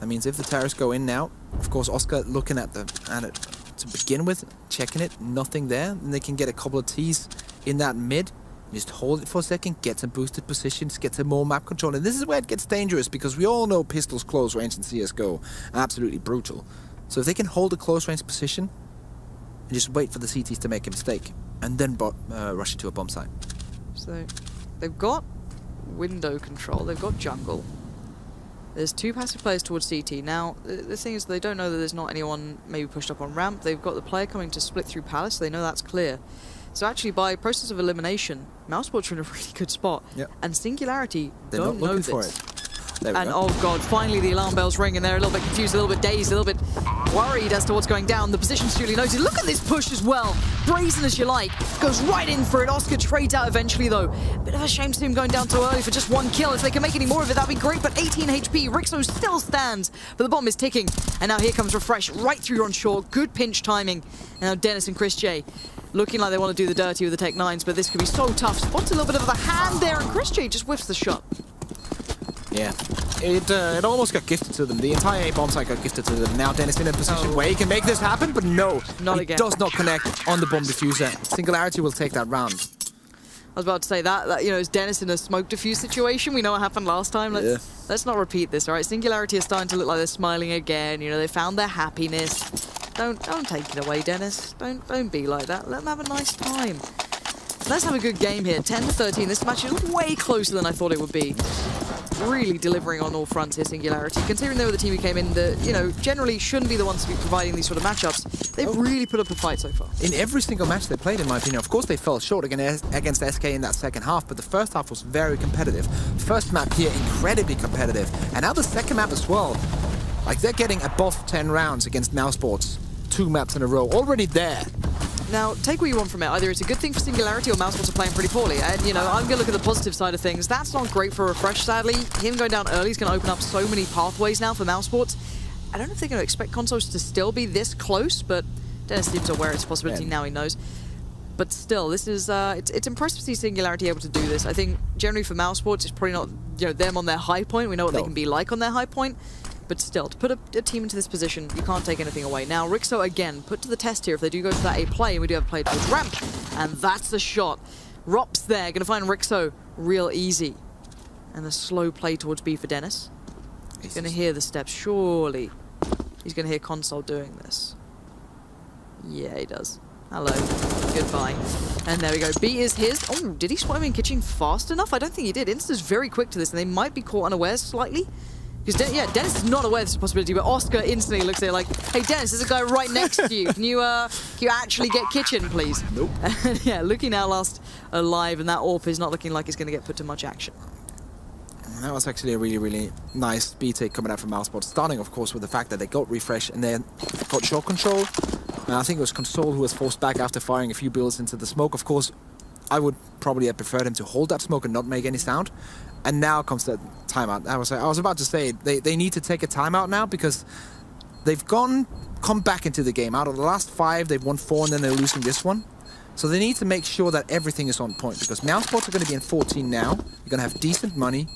That means if the terrorists go in now, of course Oscar looking at it to begin with, checking it, nothing there, and they can get a couple of Ts in that mid. Just hold it for a second, get some boosted positions, get some more map control, and this is where it gets dangerous because we all know pistols close range in CSGO are absolutely brutal. So if they can hold a close range position and just wait for the CTs to make a mistake, and then rush into a bomb site. So they've got window control, they've got jungle. There's 2 passive players towards CT. Now, the thing is they don't know that there's not anyone maybe pushed up on ramp. They've got the player coming to split through Palace, so they know that's clear. So actually, by process of elimination, Mousesports are in a really good spot. Yep. And Singularity They're don't not know looking this. for it. There we And go. oh god, finally the alarm bells ring and they're a little bit confused, a little bit dazed, a little bit worried as to what's going down. The position's duly noted. Look at this push as well. Brazen as you like. Goes right in for it. Oscar trades out eventually though. Bit of a shame to see him going down too early for just 1 kill. If they can make any more of it, that'd be great. But 18 HP. Rixo still stands. But the bomb is ticking. And now here comes Refresh right through on shore. Good pinch timing. And now Dennis and Chris J looking like they want to do the dirty with the Tech 9s, but this could be so tough. Spots a little bit of a hand there, and Chris J just whiffs the shot. Yeah, it almost got gifted to them. The entire A bomb site got gifted to them. Now Dennis in a position where he can make this happen, but no, Not he again. does not connect on the bomb diffuser. Singularity will take that round. I was about to say that you know, is Dennis in a smoke diffuse situation? We know what happened last time. Let's not repeat this, all right? Singularity is starting to look like they're smiling again. You know, they found their happiness. Don't take it away, Dennis. Don't be like that. Let them have a nice time. Let's have a good game here. 10-13. This match is way closer than I thought it would be. Really delivering on all fronts here, Singularity. Considering they were the team who came in that, you know, generally shouldn't be the ones to be providing these sort of matchups, they've really put up a fight so far. In every single match they played, in my opinion, of course they fell short against SK in that second half, but the first half was very competitive. First map here, incredibly competitive. And now the second map as well. Like, they're getting above 10 rounds against Mousesports. 2 maps in a row, already there. Now, take what you want from it. Either it's a good thing for Singularity or Mousesports are playing pretty poorly. And, you know, I'm going to look at the positive side of things. That's not great for Refresh, sadly. Him going down early is going to open up so many pathways now for Mousesports. I don't know if they're going to expect consoles to still be this close, but Dennis seems aware it's a possibility now he knows. But still, this is, it's impressive to see Singularity able to do this. I think, generally for Mousesports, it's probably not, you know, them on their high point. We know what they can be like on their high point. But still, to put a team into this position, you can't take anything away. Now, Rixo, again, put to the test here if they do go for that A play, and we do have a play towards ramp. And that's the shot. Rop's there, going to find Rixo real easy. And a slow play towards B for Dennis. He's going to hear the steps, surely. He's going to hear Console doing this. Yeah, he does. Hello. Goodbye. And there we go. B is his. Oh, did he swim in kitchen fast enough? I don't think he did. Insta's very quick to this, and they might be caught unawares slightly. Because, Dennis is not aware of this possibility, but Oscar instantly looks at it like, hey, Dennis, there's a guy right next to you. Can you actually get kitchen, please? Nope. Yeah, looking now last alive, and that AWP is not looking like it's going to get put to much action. That was actually a really, really nice B take coming out from Mousesports. Starting, of course, with the fact that they got Refresh and then got shot control. And I think it was Console who was forced back after firing a few bullets into the smoke. Of course, I would probably have preferred him to hold that smoke and not make any sound. And now comes the timeout. I was about to say, they need to take a timeout now because they've come back into the game. Out of the last 5, they've won 4 and then they're losing this one. So they need to make sure that everything is on point because Mousesports are going to be in 14 now. You're going to have decent money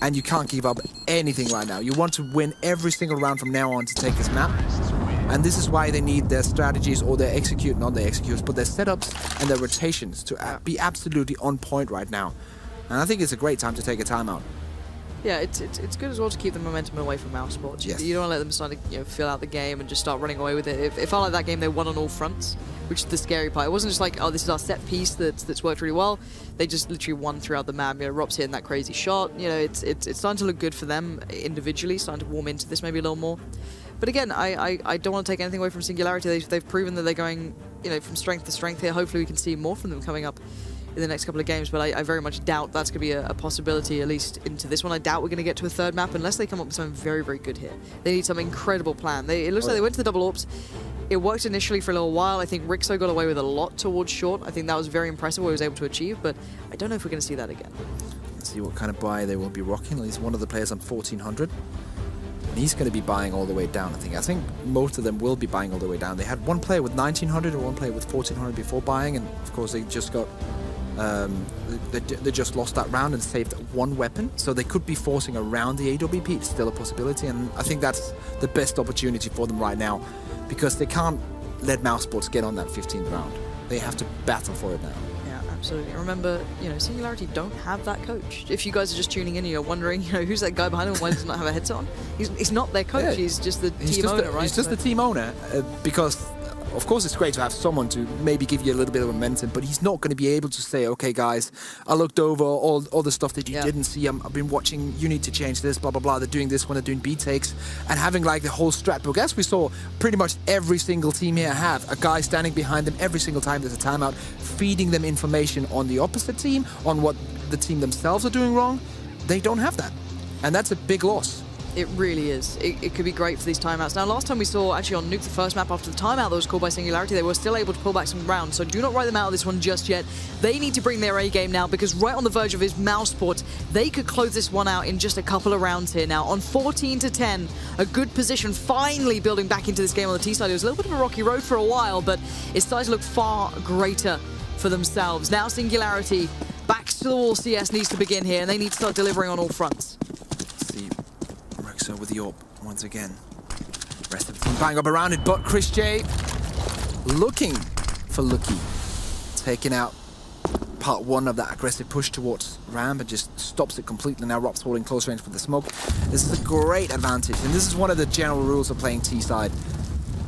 and you can't give up anything right now. You want to win every single round from now on to take this map. And this is why they need their strategies or their execute, not their executes, but their setups and their rotations to be absolutely on point right now. And I think it's a great time to take a timeout. Yeah, it's good as well to keep the momentum away from Mousesports. Yes. You don't want to let them start to fill out the game and just start running away with it. If I like that game, they won on all fronts, which is the scary part. It wasn't just like, oh, this is our set piece that's worked really well. They just literally won throughout the map. You know, Rob's hitting that crazy shot. You know, it's starting to look good for them individually, starting to warm into this maybe a little more. But again, I don't want to take anything away from Singularity. They've proven that they're going, you know, from strength to strength here. Hopefully we can see more from them coming up in the next couple of games, but I very much doubt that's going to be a possibility, at least into this one. I doubt we're going to get to a 3rd map unless they come up with something very, very good here. They need some incredible plan. It looks like they went to the double AWPs. It worked initially for a little while. I think Rixo got away with a lot towards short. I think that was very impressive what he was able to achieve, but I don't know if we're going to see that again. Let's see what kind of buy they will be rocking. At least one of the players on 1400. And he's going to be buying all the way down, I think. I think most of them will be buying all the way down. They had one player with 1900 and one player with 1400 before buying, and of course they just got They just lost that round and saved one weapon, so they could be forcing around the AWP. It's still a possibility, and I think that's the best opportunity for them right now, because they can't let Mousesports get on that 15th round. They have to battle for it now. Yeah, absolutely. And remember, you know, Singularity don't have that coach. If you guys are just tuning in and you're wondering, you know, who's that guy behind him, why does he not have a headset on? He's not their coach, Yeah. he's just the team owner, right? He's just the team owner, because of course it's great to have someone to maybe give you a little bit of momentum, but he's not going to be able to say, okay guys, I looked over all the stuff that you didn't see, I've been watching, you need to change this, blah blah blah, they're doing this when they're doing B takes, and having like the whole strat book, as we saw pretty much every single team here have, a guy standing behind them every single time there's a timeout, feeding them information on the opposite team, on what the team themselves are doing wrong. They don't have that, and that's a big loss. It really is. It could be great for these timeouts. Now, last time we saw, actually on Nuke, the first map after the timeout that was called by Singularity, they were still able to pull back some rounds, so do not write them out of this one just yet. They need to bring their A game now, because right on the verge of his Mousesports, they could close this one out in just a couple of rounds here now. On 14-10, a good position, finally building back into this game on the T side. It was a little bit of a rocky road for a while, but it started to look far greater for themselves. Now Singularity, back to the wall CS needs to begin here, and they need to start delivering on all fronts. So with the AWP once again. Rest of the team bang up around it, but Chris J looking for Lucky. Taking out part one of that aggressive push towards ramp and just stops it completely. Now Rob's holding close range with the smoke. This is a great advantage, and this is one of the general rules of playing T side.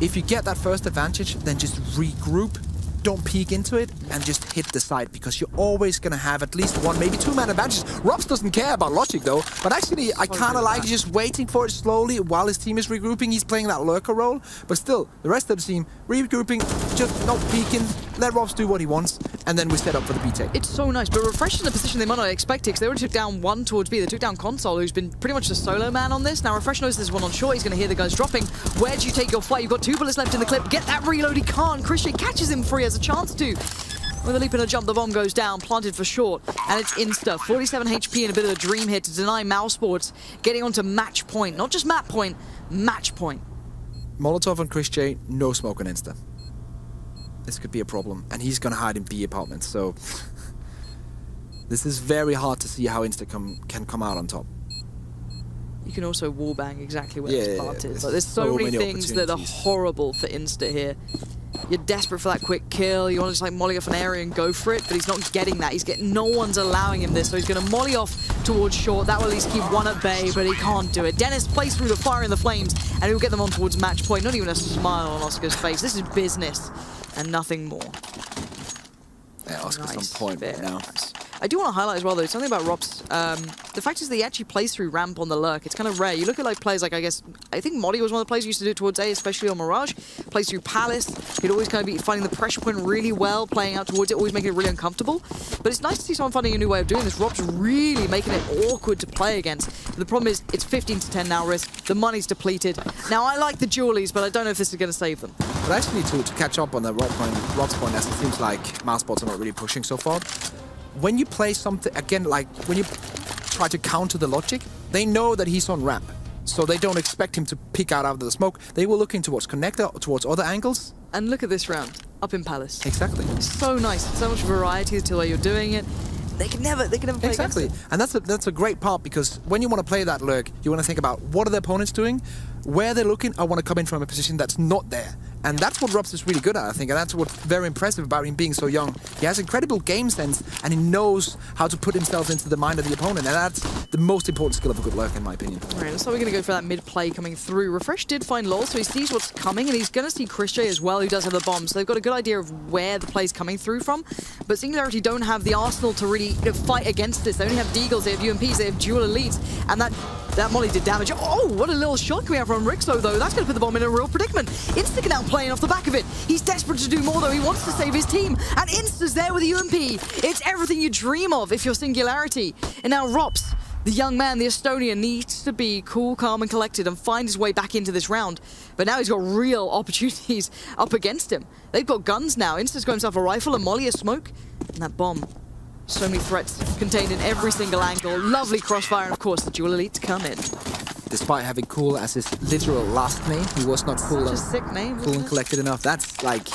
If you get that first advantage, then just regroup. Don't peek into it and just hit the side, because you're always going to have at least one, maybe two man advantages. Robs doesn't care about logic though, but actually I kind of like just waiting for it slowly while his team is regrouping. He's playing that lurker role, but still, the rest of the team regrouping, just not peeking, let Robs do what he wants, and then we set up for the B take. It's so nice, but Refresh in a position they might not expect it, because they already took down one towards B. They took down Console, who's been pretty much the solo man on this. Now Refresh knows there's one on short, he's going to hear the guys dropping. Where do you take your fight? You've got 2 bullets left in the clip. Get that reload, he can't. Christian catches him free, has a chance to. With a leap and a jump, the bomb goes down, planted for short, and it's insta. 47 HP and a bit of a dream here to deny Mousesports getting onto match point. Not just map point, match point. Molotov and Chris J, no smoke on insta. This could be a problem, and he's gonna hide in B apartments, so this is very hard to see how insta can come out on top. You can also wallbang exactly where this part is. Like, there's so many things that are horrible for insta here. You're desperate for that quick kill, you want to just like molly off an area and go for it, but he's not getting that. No one's allowing him this, so he's going to molly off towards short. That will at least keep one at bay, but he can't do it. Dennis plays through the fire and the flames, and he'll get them on towards match point. Not even a smile on Oscar's face. This is business and nothing more. Yeah, Oscar's on point right now. Nice. I do want to highlight as well, though, something about Rob's. The fact is that he actually plays through ramp on the lurk. It's kind of rare. You look at like players like, I think Modi was one of the players who used to do it towards A, especially on Mirage. Plays through Palace. He'd always kind of be finding the pressure point really well, playing out towards it, always making it really uncomfortable. But it's nice to see someone finding a new way of doing this. Rob's really making it awkward to play against. But the problem is, it's 15-10 now risk. The money's depleted. Now, I like the Julies, but I don't know if this is going to save them. But actually, to catch up on the Rob's point, as it seems like Mousesports are not really pushing so far. When you play something, again, like when you try to counter the logic, they know that he's on ramp. So they don't expect him to peek out of the smoke. They were looking towards connector, towards other angles. And look at this round, up in Palace. Exactly. So nice, so much variety to the way you're doing it. They can never play exactly. against it. And that's a great part, because when you want to play that lurk, you want to think about what are the opponents doing, where they're looking. I want to come in from a position that's not there. And that's what Robs is really good at, I think, and that's what's very impressive about him being so young. He has incredible game sense, and he knows how to put himself into the mind of the opponent, and that's the most important skill of a good lurk, in my opinion. All right, so we're going to go for that mid-play coming through. Refresh did find Lol, so he sees what's coming, and he's going to see Chris J as well, who does have the bomb, so they've got a good idea of where the play's coming through from. But Singularity don't have the arsenal to really fight against this. They only have Deagles, they have UMPs, they have dual elites, and that molly did damage. Oh, what a little shot coming out from Rixo, though. That's going to put the bomb in a real predicament. Insta now playing off the back of it. He's desperate to do more, though. He wants to save his team. And Insta's there with the UMP. It's everything you dream of if you're Singularity. And now Rops, the young man, the Estonian, needs to be cool, calm, and collected and find his way back into this round. But now he's got real opportunities up against him. They've got guns now. Insta's got himself a rifle, a molly, a smoke, and that bomb. So many threats contained in every single angle. Lovely crossfire, and of course, the dual elite to come in. Despite having cool as his literal last name, he was not cool, Such a sick name, cool and collected enough. That's like,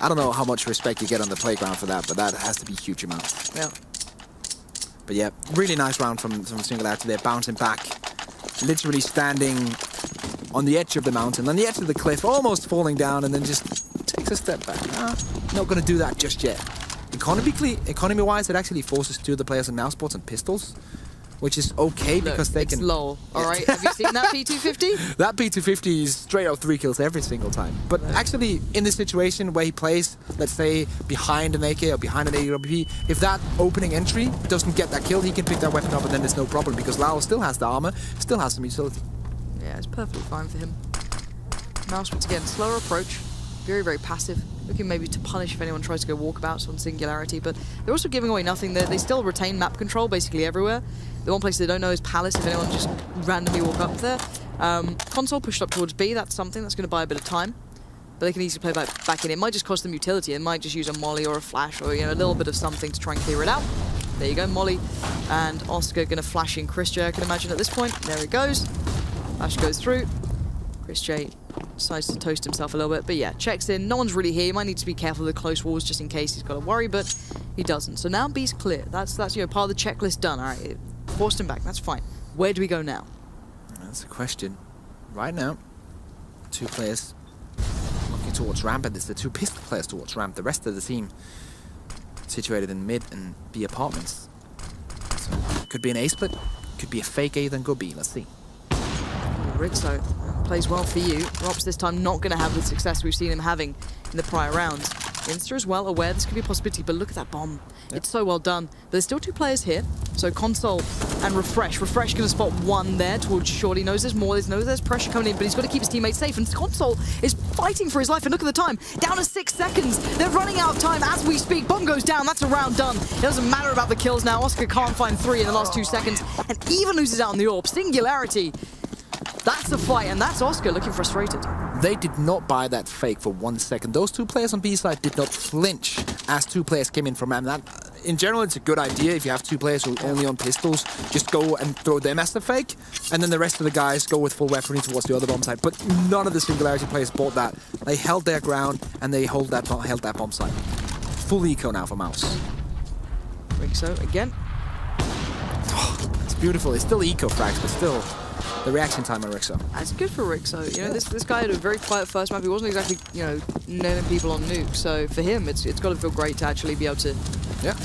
I don't know how much respect you get on the playground for that, but that has to be a huge amount. Yeah. But yeah, really nice round from Singularity. They're bouncing back, literally standing on the edge of the mountain, on the edge of the cliff, almost falling down, and then just takes a step back. Not going to do that just yet. Economy-wise, it actually forces 2 of the players in Mousesports and pistols, which is okay because they can... It's low, alright? Have you seen that P250? That P250 is straight out 3 kills every single time. But actually, in this situation where he plays, let's say, behind an AK or behind an AWP, if that opening entry doesn't get that kill, he can pick that weapon up and then there's no problem because Lau still has the armor, still has some utility. Yeah, it's perfectly fine for him. Mousesports again, slower approach, very, very passive. Looking maybe to punish if anyone tries to go walkabouts on Singularity, but they're also giving away nothing. They still retain map control basically everywhere. The one place they don't know is Palace, if anyone just randomly walk up there. Console pushed up towards B, that's something that's going to buy a bit of time. But they can easily play back in. It might just cost them utility. It might just use a molly or a flash or a little bit of something to try and clear it out. There you go, molly. And Oscar going to flash in Chris J, I can imagine at this point. There it goes. Flash goes through. Chris J decides to toast himself a little bit, but yeah, checks in. No one's really here. He might need to be careful of the close walls just in case he's got to worry, but he doesn't. So now B's clear. That's part of the checklist done. All right, it forced him back. That's fine. Where do we go now? That's the question. Right now, 2 players looking towards ramp, and it's the 2 pistol players towards ramp. The rest of the team situated in mid and B apartments. So could be an A split, could be a fake A, then go B. Let's see. Rixo plays well for you. Rob's this time not going to have the success we've seen him having in the prior rounds. Insta as well, aware this could be a possibility, but look at that bomb. Yep. It's so well done. There's still 2 players here, so Console and Refresh. Refresh going to spot 1 there towards Short. He knows there's more, there's pressure coming in, but he's got to keep his teammates safe, and Console is fighting for his life, and look at the time. Down to 6 seconds. They're running out of time as we speak. Bomb goes down, that's a round done. It doesn't matter about the kills now. Oscar can't find 3 in the last 2 seconds, and even loses out on the AWP. Singularity. That's the fight, and that's Oscar looking frustrated. They did not buy that fake for 1 second. Those 2 players on B side did not flinch as 2 players came in from M. That, in general, it's a good idea if you have 2 players who are only on pistols. Just go and throw them as the fake, and then the rest of the guys go with full weaponry towards the other bomb side. But none of the Singularity players bought that. They held their ground, and they held that bomb side. Full eco now for Mouse. Rixo again. Oh, it's beautiful. It's still eco frags, but still... the reaction time on Rixo. That's good for Rixo. This guy had a very quiet first map. He wasn't exactly, nailing people on nuke. So for him, it's got to feel great to actually be able to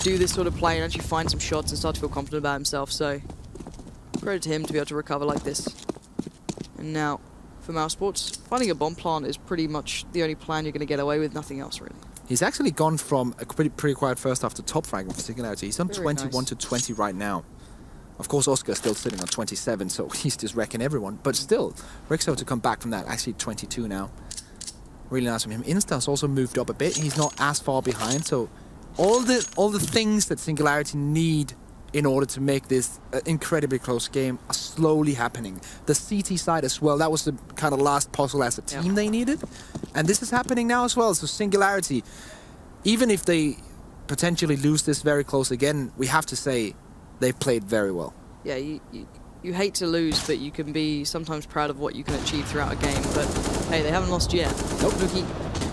do this sort of play and actually find some shots and start to feel confident about himself. So credit to him to be able to recover like this. And now for Mousesports, finding a bomb plant is pretty much the only plan you're going to get away with. Nothing else really. He's actually gone from a pretty quiet first half to top frag for Singularity. He's on 21 to 20 right now. Of course, Oscar's still sitting on 27, so he's just wrecking everyone. But still, Rixo to come back from that, actually 22 now. Really nice from him. Insta's also moved up a bit. He's not as far behind, so all the things that Singularity need in order to make this incredibly close game are slowly happening. The CT side as well, that was the kind of last puzzle as a team they needed. And this is happening now as well, so Singularity, even if they potentially lose this very close again, we have to say, they've played very well. Yeah, you hate to lose, but you can be sometimes proud of what you can achieve throughout a game. But hey, they haven't lost yet. Nope.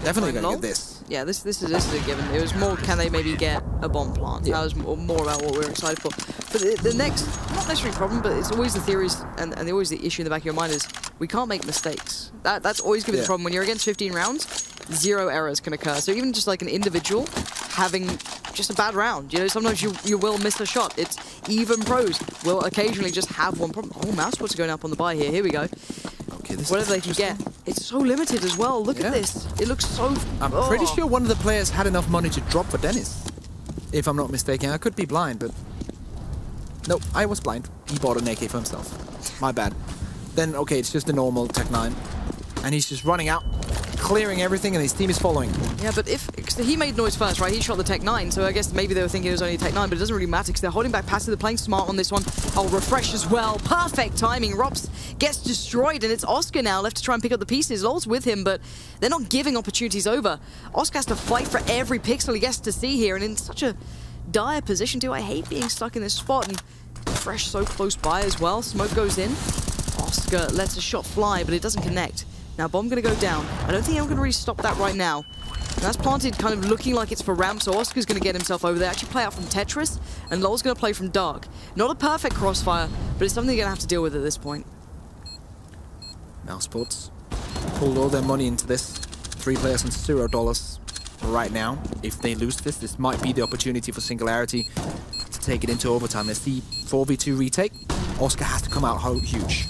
Definitely gonna get this. Yeah, this is a given. It was more, can they maybe get a bomb plant? Yeah. That was more about what we were excited for. But the next, not necessarily problem, but it's always the theories and always the issue in the back of your mind is we can't make mistakes. That's always going to be the problem. When you're against 15 rounds, 0 errors can occur. So even just like an individual having just a bad round, sometimes you will miss a shot. It's even pros will occasionally just have one problem. Oh, Mousesports are going up on the buy here. Here we go. Okay, this whatever they can get. It's so limited as well. Look at this. It looks so... I'm pretty sure one of the players had enough money to drop for Dennis. If I'm not mistaken. I could be blind, but... No, I was blind. He bought an AK for himself. My bad. Then, okay, it's just a normal Tech 9. And he's just running out, clearing everything, and his team is following. Yeah, but he made noise first, right? He shot the Tech 9, so I guess maybe they were thinking it was only a Tech 9, but it doesn't really matter because they're holding back passive. They're playing smart on this one. Oh, Refresh as well. Perfect timing. Rops gets destroyed, and it's Oscar now left to try and pick up the pieces. Lol's with him, but they're not giving opportunities over. Oscar has to fight for every pixel he gets to see here, and in such a dire position too. I hate being stuck in this spot, and Refresh so close by as well. Smoke goes in. Oscar lets a shot fly, but it doesn't connect. Now, bomb going to go down. I don't think I'm going to really stop that right now. That's planted kind of looking like it's for ramp, so Oscar's going to get himself over there. Actually play out from Tetris, and Lol's going to play from Dark. Not a perfect crossfire, but it's something they're going to have to deal with at this point. Mousesports pulled all their money into this. 3 players and $0 right now. If they lose this, this might be the opportunity for Singularity to take it into overtime. Let's see 4v2 retake. Oscar has to come out huge.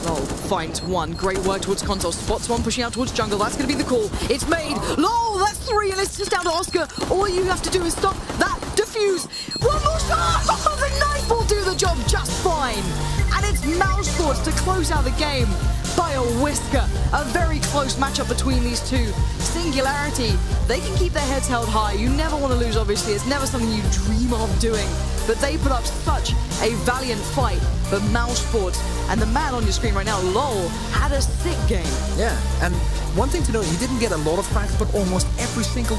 Lol finds one. Great work towards console. Spots one pushing out towards jungle. That's going to be the call. It's made. Lol, that's 3, and it's just down to Oscar. All you have to do is stop that defuse. One more shot. Oh, the knife will do the job just fine. And it's Mousesports to close out the game by a whisker. A very close matchup between these two. Singularity, they can keep their heads held high. You never want to lose, obviously. It's never something you dream of doing. But they put up such a valiant fight for Mousesports. And the man on your screen right now, Lol, had a sick game. Yeah, and one thing to note, he didn't get a lot of frags, but almost every single